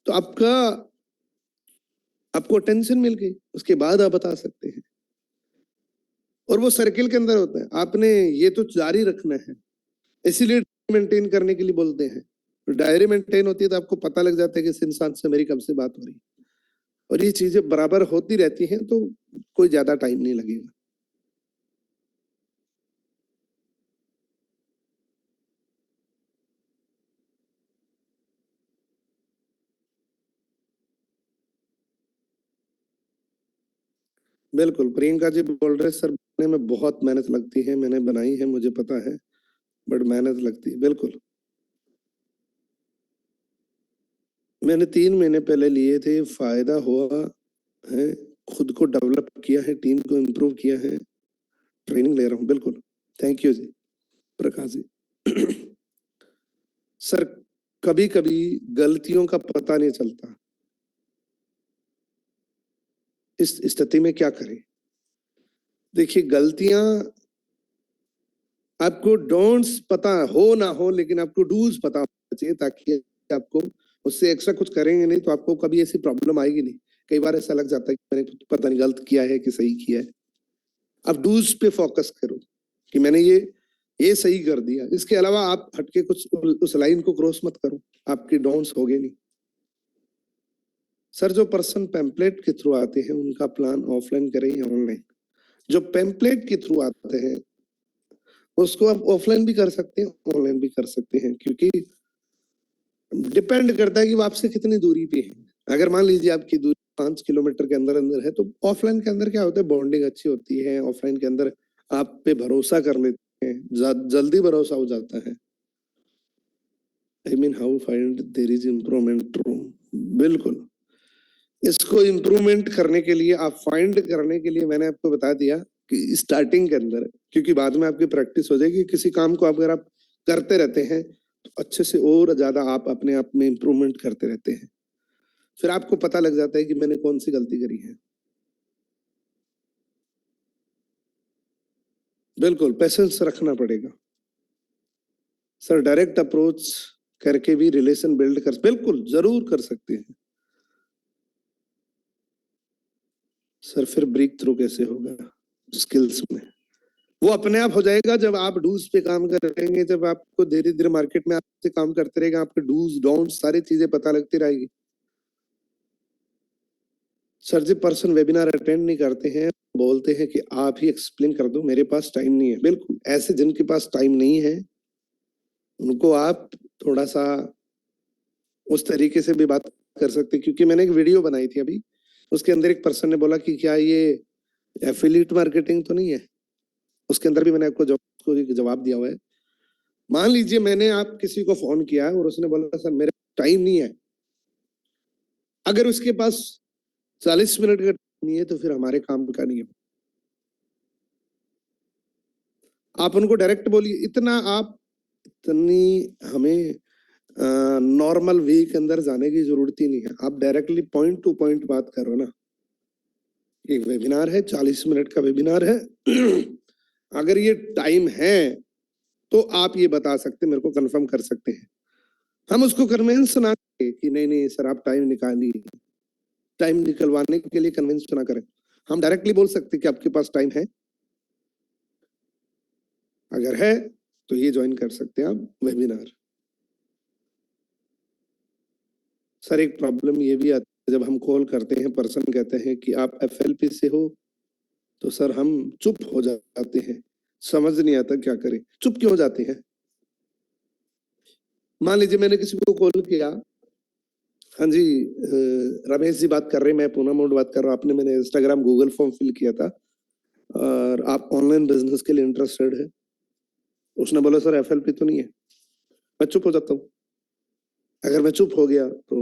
तो आपको अटेंशन मिल गई, उसके बाद आप बता सकते हैं। और वो सर्किल के अंदर होता है, आपने ये तो जारी रखना है, इसीलिए मेंटेन करने के लिए बोलते हैं। डायरी मेंटेन होती है तो आपको पता लग जाता है कि इस इंसान से मेरी कब से बात हो रही है, और ये चीजें बराबर होती रहती हैं तो कोई ज्यादा टाइम नहीं लगेगा। बिल्कुल प्रियंका जी बोल रहे सर, बनाने में बहुत मेहनत लगती है, मैंने बनाई है, मुझे पता है, बट मेहनत लगती है। बिल्कुल मैंने 3 महीने पहले लिए थे, फायदा हुआ है, खुद को डेवलप किया है, टीम को इम्प्रूव किया है, ट्रेनिंग ले रहा हूँ। बिल्कुल thank you ji Prakash ji. Sir कभी कभी गलतियों का पता नहीं चलता, इस स्थिति में क्या करें? देखिए गलतियां, आपको डोंट्स पता हो ना हो, लेकिन आपको डूज पता होना चाहिए, ताकि आपको उससे एक्स्ट्रा कुछ करेंगे नहीं तो आपको कभी ऐसी प्रॉब्लम आएगी नहीं। कई बार ऐसा लग जाता है कि मैंने पता नहीं गलत किया है कि सही किया है। आप डूज पे फोकस करो कि मैंने ये सही कर दिया, इसके अलावा आप हटके कुछ उस लाइन को क्रॉस मत करो, आपके डोंट्स होगे नहीं। सर जो पर्सन पेम्पलेट के थ्रू आते हैं उनका प्लान ऑफलाइन करें या ऑनलाइन? जो पेम्पलेट के थ्रू आते हैं उसको आप ऑफलाइन भी कर सकते हैं, ऑनलाइन भी कर सकते हैं, क्योंकि डिपेंड करता है कि वो आपसे कितनी दूरी पे है। अगर मान लीजिए आपकी दूरी 5 किलोमीटर के अंदर अंदर है, तो ऑफलाइन के अंदर क्या होता है, बॉन्डिंग अच्छी होती है। ऑफलाइन के अंदर आप पे भरोसा कर लेते हैं, जल्दी भरोसा हो जाता है। I mean how find there is improvement room. बिल्कुल, इसको इम्प्रूवमेंट करने के लिए, आप फाइंड करने के लिए मैंने आपको बता दिया कि स्टार्टिंग के अंदर, क्योंकि बाद में आपकी प्रैक्टिस हो जाएगी, किसी काम को अगर आप करते रहते हैं तो अच्छे से और ज्यादा आप अपने आप में इम्प्रूवमेंट करते रहते हैं। फिर आपको पता लग जाता है कि मैंने कौन सी गलती करी है। बिल्कुल पेशेंस रखना पड़ेगा सर। डायरेक्ट अप्रोच करके भी रिलेशन बिल्ड कर, बिल्कुल जरूर कर सकते हैं सर। फिर ब्रेक थ्रू कैसे होगा स्किल्स में? वो अपने आप हो जाएगा जब आप डूज पे काम करेंगे, जब आपको धीरे धीरे मार्केट में आपसे काम करते रहेगा, आपके डूज डोंट सारी चीजें पता लगती रहेगी। सर जी पर्सन वेबिनार अटेंड नहीं करते हैं, बोलते हैं कि आप ही एक्सप्लेन कर दो, मेरे पास टाइम नहीं है। बिल्कुल ऐसे जिनके पास टाइम नहीं है उनको आप थोड़ा सा उस तरीके से भी बात कर सकते हैं, क्योंकि मैंने एक वीडियो बनाई थी अभी, उसके अंदर एक पर्सन ने बोला कि क्या ये एफिलिएट मार्केटिंग तो नहीं है? उसके अंदर भी मैंने आपको जवाब दिया हुआ है। मान लीजिए मैंने आप किसी को फोन किया और उसने बोला सर मेरे टाइम नहीं है, अगर उसके पास 40 मिनट का टाइम नहीं है तो फिर हमारे काम का नहीं है। आप उनको डायरेक्ट बोलिए, इतना आप इतनी हमें नॉर्मल वे के अंदर जाने की जरूरत ही नहीं है। आप डायरेक्टली पॉइंट टू पॉइंट बात करो ना। एक वेबिनार है, 40 मिनट का वेबिनार है अगर ये टाइम है तो आप ये बता सकते, मेरे को कंफर्म कर सकते हैं। हम उसको कन्विंस ना करें कि नहीं नहीं सर आप टाइम निकालिए, टाइम निकलवाने के लिए कन्विंस ना करें। हम डायरेक्टली बोल सकते कि आपके पास टाइम है, अगर है तो ये ज्वाइन कर सकते हैं आप वेबिनार। सर एक प्रॉब्लम ये भी आती है, जब हम कॉल करते हैं पर्सन कहते हैं कि आप एफएलपी से हो, तो सर हम चुप हो जाते हैं, समझ नहीं आता क्या करें। चुप क्यों हो जाते हैं? मान लीजिए मैंने किसी को कॉल किया, हाँ जी रमेश जी बात कर रहे हैं, मैं पूनम मोड बात कर रहा हूँ, आपने मैंने इंस्टाग्राम गूगल फॉर्म फिल किया था और आप ऑनलाइन बिजनेस के लिए इंटरेस्टेड है। उसने बोला सर एफएलपी तो नहीं है। मैं चुप हो जाता हूँ। अगर मैं चुप हो गया तो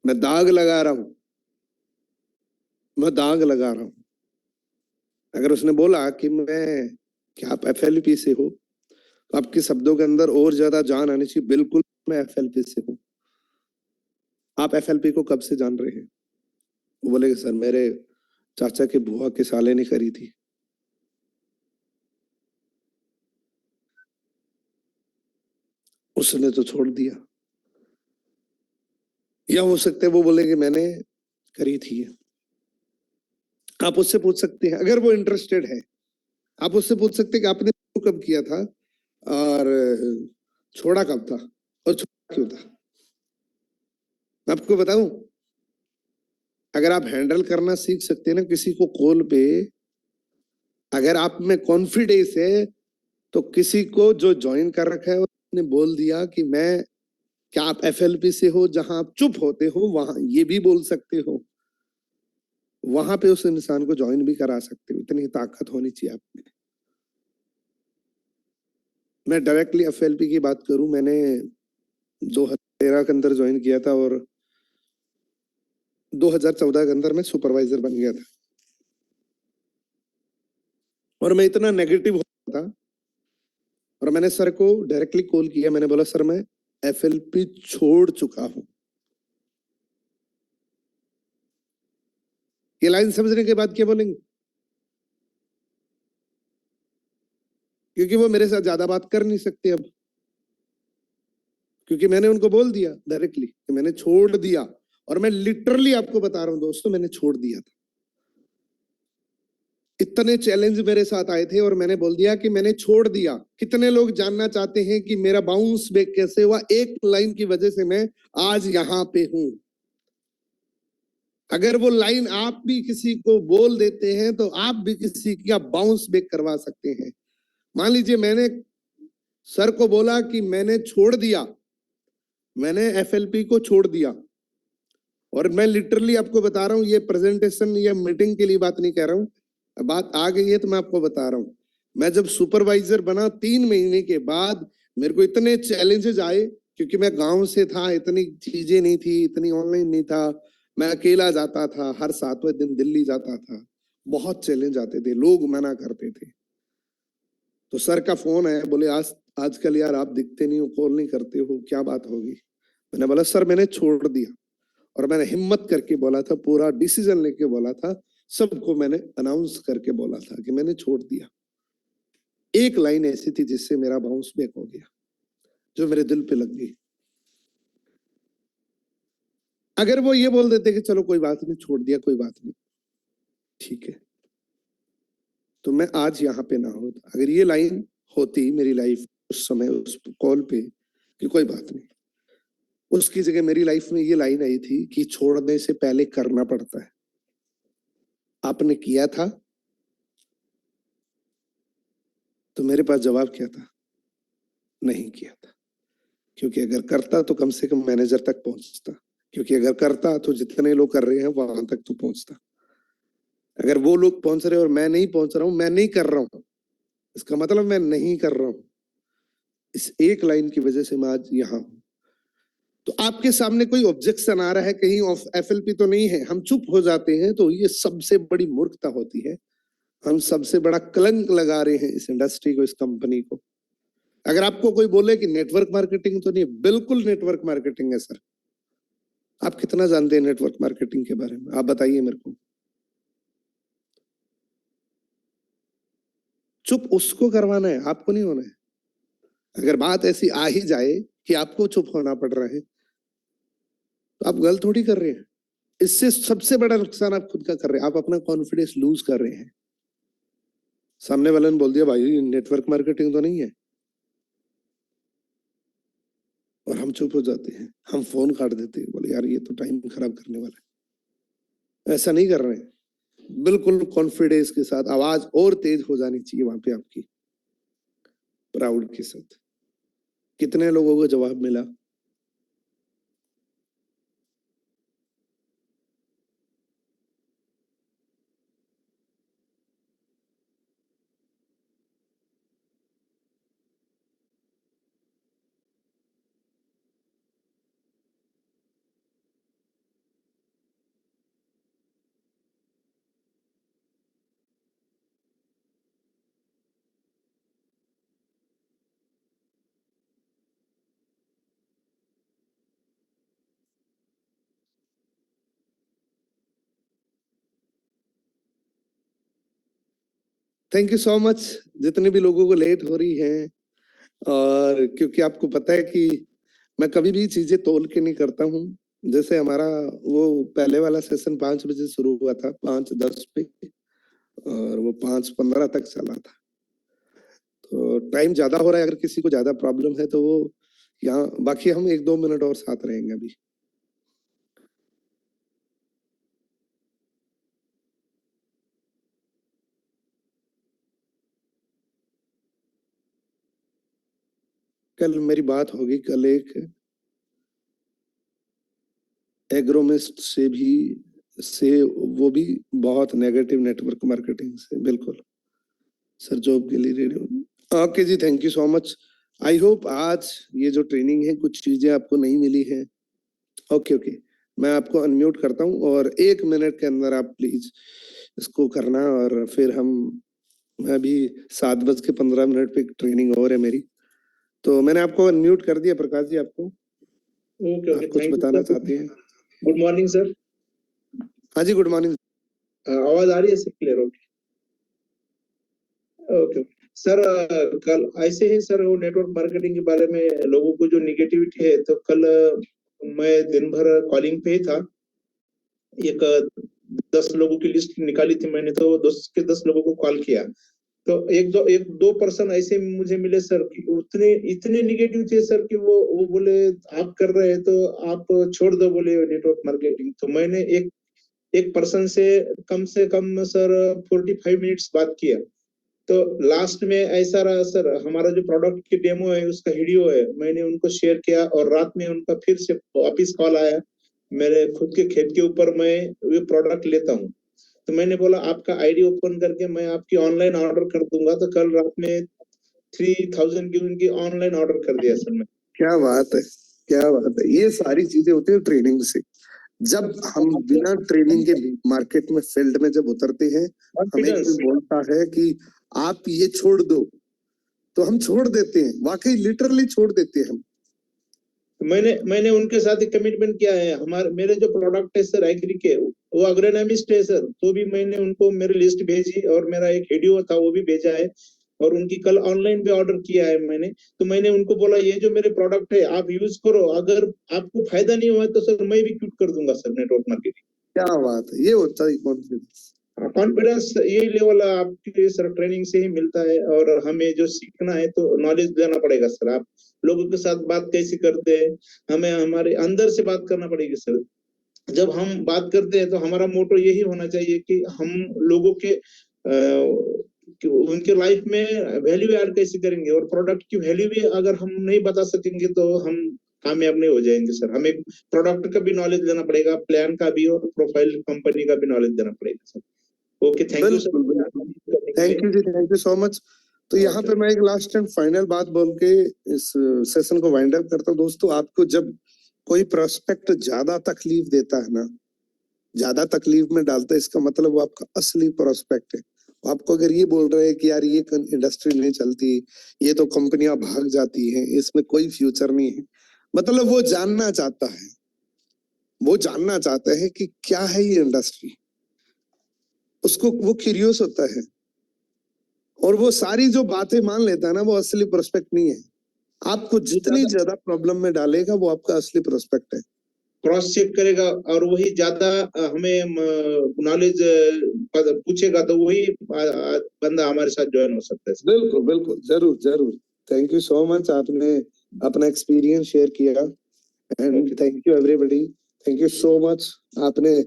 मैं दाग लगा रहा हूं, मैं दाग लगा रहा हूं। अगर उसने बोला कि मैं, क्या आप एफएलपी से हो, तो आपके शब्दों के अंदर और ज्यादा जान आनी चाहिए, बिल्कुल मैं एफएलपी से हूँ। आप एफएलपी को कब से जान रहे हैं? वो बोले सर मेरे चाचा के बुआ के साले ने करी थी। उसने तो छोड़ दिया। या हो सकता है वो बोले कि मैंने करी थी। आप उससे पूछ सकते हैं अगर वो इंटरेस्टेड है। आप उससे पूछ सकते हैं कि आपने कब किया था और छोड़ा कब था और छोड़ा क्यों था। मैं आपको बताऊं, अगर आप हैंडल करना सीख सकते हैं ना किसी को कॉल पे, अगर आप में कॉन्फिडेंस है, तो किसी को जो ज्वाइन कर रखा है उसने बोल दिया कि मैं, क्या आप एफएलपी से हो, जहां आप चुप होते हो वहां ये भी बोल सकते हो, वहां पे उस इंसान को ज्वाइन भी करा सकते हो। इतनी ताकत होनी चाहिए आप में। मैं डायरेक्टली एफएलपी की बात करूं, मैंने 2013 के अंदर ज्वाइन किया था और 2014 के अंदर मैं सुपरवाइजर बन गया था। और मैं इतना नेगेटिव हो था और मैंने सर को डायरेक्टली कॉल किया, मैंने बोला सर मैं एफएलपी छोड़ चुका हूं। ये लाइन समझने के बाद क्या बोलेंगे? क्योंकि वो मेरे साथ ज्यादा बात कर नहीं सकते अब, क्योंकि मैंने उनको बोल दिया डायरेक्टली कि मैंने छोड़ दिया। और मैं लिटरली आपको बता रहा हूं दोस्तों, मैंने छोड़ दिया था। इतने चैलेंज मेरे साथ आए थे और मैंने बोल दिया कि मैंने छोड़ दिया। कितने लोग जानना चाहते हैं कि मेरा बाउंस बैक कैसे हुआ? एक लाइन की वजह से मैं आज यहाँ पे हूं। अगर वो लाइन आप भी किसी को बोल देते हैं तो आप भी किसी का बाउंस बैक करवा सकते हैं। मान लीजिए मैंने सर को बोला कि मैंने छोड़ दिया, मैंने एफएलपी को छोड़ दिया, और मैं लिटरली आपको बता रहा हूं, ये प्रेजेंटेशन या मीटिंग के लिए बात नहीं कह रहा हूं, बात आ गई है तो मैं आपको बता रहा हूं। मैं जब सुपरवाइजर बना 3 महीने के बाद मेरे को इतने चैलेंजेस आए, क्योंकि मैं गांव से था, इतनी चीजें नहीं थी, इतनी ऑनलाइन नहीं था, मैं अकेला जाता था, हर 7वें दिन दिल्ली जाता था, बहुत चैलेंज आते थे, लोग मना करते थे। तो सर का फोन है, बोले आजकल यार आप दिखते नहीं हो, कॉल नहीं करते हो, क्या बात होगी? मैंने बोला सर मैंने छोड़ दिया, और मैंने हिम्मत करके बोला था, पूरा डिसीजन लेके बोला था, सबको मैंने अनाउंस करके बोला था कि मैंने छोड़ दिया। एक लाइन ऐसी थी जिससे मेरा बाउंस बैक हो गया, जो मेरे दिल पे लग गई। अगर वो ये बोल देते कि चलो कोई बात नहीं, छोड़ दिया, कोई बात नहीं, ठीक है, तो मैं आज यहाँ पे ना होता। अगर ये लाइन होती मेरी लाइफ उस समय उस कॉल पे कि कोई बात नहीं, उसकी जगह मेरी लाइफ में ये लाइन आई थी कि छोड़ने से पहले करना पड़ता है। आपने किया था, तो मेरे पास जवाब क्या था? नहीं किया था। क्योंकि अगर करता तो कम से कम मैनेजर तक पहुंचता, क्योंकि अगर करता तो जितने लोग कर रहे हैं वहां तक तो पहुंचता। अगर वो लोग पहुंच रहे और मैं नहीं पहुंच रहा हूं, मैं नहीं कर रहा हूं, इसका मतलब मैं नहीं कर रहा हूं। इस एक लाइन की वजह से मैं आज यहाँ हूं। तो आपके सामने कोई ऑब्जेक्शन आ रहा है, कहीं एफएलपी तो नहीं है, हम चुप हो जाते हैं, तो ये सबसे बड़ी मूर्खता होती है। हम सबसे बड़ा कलंक लगा रहे हैं इस इंडस्ट्री को, इस कंपनी को। अगर आपको कोई बोले कि नेटवर्क मार्केटिंग तो नहीं, बिल्कुल नेटवर्क मार्केटिंग है सर। आप कितना जानते हैं नेटवर्क मार्केटिंग के बारे में, आप बताइए मेरे को। चुप उसको करवाना है, आपको नहीं होना है। अगर बात ऐसी आ ही जाए कि आपको चुप होना पड़ रहा है, तो आप गलत थोड़ी कर रहे हैं। इससे सबसे बड़ा नुकसान आप खुद का कर रहे हैं, आप अपना कॉन्फिडेंस लूज कर रहे हैं। सामने वाले ने बोल दिया भाई नेटवर्क मार्केटिंग तो नहीं है, और हम चुप हो जाते हैं, हम फोन काट देते हैं, बोले यार ये तो टाइम खराब करने वाला है। ऐसा नहीं कर रहे हैं, बिल्कुल कॉन्फिडेंस के साथ, आवाज और तेज हो जानी चाहिए वहां पे आपकी, प्राउड के साथ। कितने लोगों को जवाब मिला? थैंक यू सो मच, जितने भी लोगों को लेट हो रही है। और क्योंकि आपको पता है कि मैं कभी भी चीजें तोल के नहीं करता हूँ। जैसे हमारा वो पहले वाला सेशन 5 बजे शुरू हुआ था, 5:10 पे, और वो 5:15 तक चला था। तो टाइम ज्यादा हो रहा है, अगर किसी को ज्यादा प्रॉब्लम है तो वो यहाँ, बाकी हम 1-2 मिनट और साथ रहेंगे अभी। कल मेरी बात होगी, कल एक एग्रोमिस्ट से भी, वो भी बहुत नेगेटिव नेटवर्क मार्केटिंग से, बिल्कुल सर जॉब के लिए रेडी हो। ओके जी, thank you so much. I hope आज ये जो ट्रेनिंग है कुछ चीजें आपको नहीं मिली है। ओके ओके, मैं आपको अनम्यूट करता हूँ, और 1 मिनट के अंदर आप प्लीज इसको करना, और फिर हम, मैं भी 7:15 पे ट्रेनिंग और है मेरी। तो मैंने आपको अनम्यूट कर दिया। प्रकाश जी, आपको ओके ओके, आप कुछ बताना चाहते हैं? Good morning sir. हाँ जी, गुड मॉर्निंग। आवाज आ रही है सर क्लियर? ओके सर, कल ऐसे ही सर वो नेटवर्क मार्केटिंग के बारे में लोगों को जो निगेटिविटी है, तो कल मैं दिन भर कॉलिंग पे ही था। एक 10 लोगों की लिस्ट निकाली थी मैंने, तो 10 लोगों को कॉल किया। तो एक दो पर्सन ऐसे मुझे मिले सर कि उतने इतने निगेटिव थे सर कि वो बोले आप कर रहे हैं तो आप छोड़ दो, बोले नेटवर्क मार्केटिंग। तो मैंने एक पर्सन से कम सर 45 मिनट्स बात किया। तो लास्ट में ऐसा रहा सर, हमारा जो प्रोडक्ट की डेमो है उसका वीडियो है, मैंने उनको शेयर किया और रात में उनका फिर से वापिस कॉल आया, मेरे खुद के खेत के ऊपर मैं ये प्रोडक्ट लेता हूँ। तो मैंने बोला आपका आईडी ओपन करके मैं आपकी ऑनलाइन ऑर्डर कर दूंगा। तो कल रात में 3000 की उनकी ऑनलाइन ऑर्डर कर दिया सर मैं। क्या बात है, क्या बात है। ये सारी चीजें होती है ट्रेनिंग से। जब हम बिना ट्रेनिंग के मार्केट में फील्ड में जब उतरते हैं, हमें कोई बोलता है कि आप ये छोड़ दो, तो हम छोड़ देते हैं, वाकई लिटरली छोड़ देते हैं हम। मैंने उनके साथ एक कमिटमेंट किया है, हमारे मेरे जो प्रोडक्ट है सर एग्री के, वो अग्रोनॉमिस्ट है सर, तो भी मैंने उनको मेरी लिस्ट भेजी और मेरा एक वीडियो था वो भी भेजा है और उनकी कल ऑनलाइन पे ऑर्डर किया है मैंने। तो मैंने उनको बोला ये जो मेरे प्रोडक्ट है आप यूज करो, अगर आपको फायदा नहीं हुआ तो सर मैं भी क्विट कर दूंगा सर नेटवर्क मार्केटिंग। क्या बात है, ये होता है कॉन्फिडेंस। कॉन्फिडेंस यही लेवल आपके सर ट्रेनिंग से ही मिलता है, और हमें जो सीखना है तो नॉलेज देना पड़ेगा सर। आप लोगों के साथ बात कैसे करते हैं, हमें हमारे अंदर से बात करना पड़ेगी सर। जब हम बात करते हैं तो हमारा मोटो यही होना चाहिए कि हम लोगों के उनके लाइफ में वैल्यू ऐड कैसे करेंगे, और प्रोडक्ट की वैल्यू भी अगर हम नहीं बता सकेंगे तो हम कामयाब नहीं हो जाएंगे सर। हमें प्रोडक्ट का भी नॉलेज लेना पड़ेगा, प्लान का भी, और प्रोफाइल कंपनी का भी नॉलेज देना पड़ेगा sir. Okay, thank you sir. Thank you जी, थैंक यू सो मच। तो यहाँ पे मैं एक लास्ट एंड फाइनल बात बोल के इस सेशन को वाइंड अप करता हूँ। दोस्तों, आपको जब कोई प्रोस्पेक्ट ज्यादा तकलीफ देता है ना, ज्यादा तकलीफ में डालता है, इसका मतलब वो आपका असली प्रोस्पेक्ट है। आपको अगर ये बोल रहे हैं कि यार ये इंडस्ट्री नहीं चलती, ये तो कंपनियां भाग जाती हैं, इसमें कोई फ्यूचर नहीं है, मतलब वो जानना चाहता है, वो जानना चाहता है कि क्या है ये इंडस्ट्री, उसको वो क्यूरियस होता है, और वो सारी जो बातें मान लेता है ना, वो असली प्रोस्पेक्ट नहीं है। आपको जितनी ज्यादा प्रॉब्लम में डालेगा वो आपका असली प्रोस्पेक्ट है। क्रॉस चेक करेगा और वही ज्यादा हमें नॉलेज पूछेगा तो वही बंदा हमारे साथ ज्वाइन हो सकता है। बिल्कुल बिल्कुल, जरूर जरूर। थैंक यू सो मच, आपने अपना एक्सपीरियंस शेयर किया, and thank you everybody. Thank you so much. आपने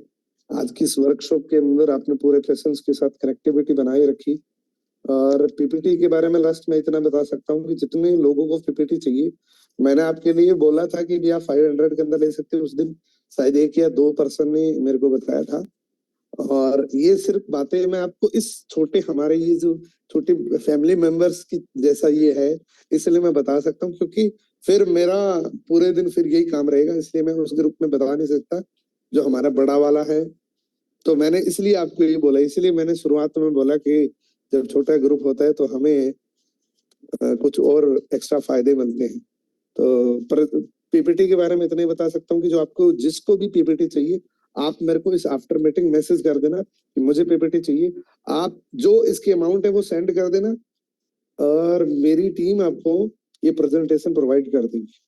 आज की इस वर्कशॉप के अंदर आपने पूरे पेशेंस के साथ कनेक्टिविटी बनाए रखी। और पीपीटी के बारे में लास्ट में इतना बता सकता हूँ कि जितने लोगों को पीपीटी चाहिए, मैंने आपके लिए बोला था कि आप 500 के अंदर ले सकते हो। उस दिन शायद 1 या 2 पर्सन ने मेरे को बताया था। और ये सिर्फ बातें मैं आपको इस छोटे हमारे ये जो छोटी फैमिली मेंबर्स की जैसा ये है, इसलिए मैं बता सकता हूँ, क्योंकि फिर मेरा पूरे दिन फिर यही काम रहेगा, इसलिए मैं उस ग्रुप में बता नहीं सकता जो हमारा बड़ा वाला है। तो मैंने इसलिए आपको ये बोला, इसलिए मैंने शुरुआत में बोला कि जब छोटा ग्रुप होता है तो हमें कुछ और एक्स्ट्रा फायदे मिलते हैं। तो पीपीटी के बारे में इतना ही बता सकता हूँ कि जो आपको जिसको भी पीपीटी चाहिए, आप मेरे को इस आफ्टर मीटिंग मैसेज कर देना कि मुझे पीपीटी चाहिए। आप जो इसकी अमाउंट है वो सेंड कर देना, और मेरी टीम आपको ये प्रेजेंटेशन प्रोवाइड कर देगी।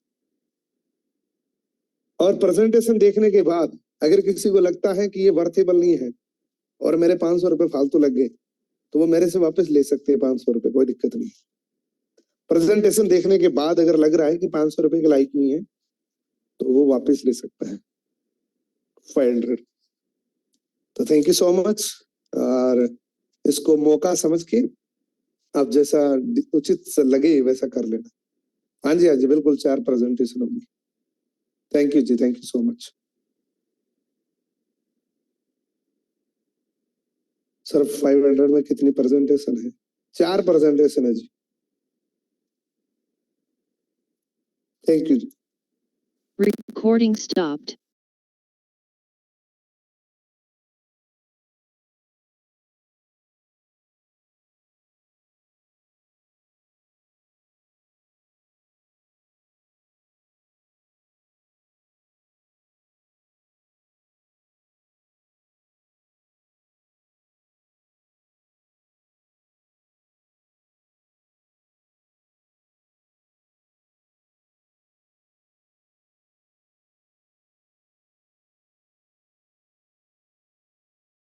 और प्रेजेंटेशन देखने के बाद अगर किसी को लगता है कि ये वर्थेबल नहीं है और मेरे 500 रुपए फालतू लग गए, तो वो मेरे से वापस ले सकते हैं 500 रुपए, कोई दिक्कत नहीं। प्रेजेंटेशन देखने के बाद अगर लग रहा है कि 500 रुपए के लायक नहीं है, तो वो वापस ले सकता है 500। तो थैंक यू सो मच। और इसको मौका समझ के आप जैसा उचित लगे वैसा कर लेना। हाँ जी, हाँ जी, बिल्कुल 4 प्रेजेंटेशन होगी। थैंक यू जी, thank you so much. Sir 500 में कितनी प्रेजेंटेशन है? 4 प्रेजेंटेशन है जी। थैंक यू जी। Recording stopped.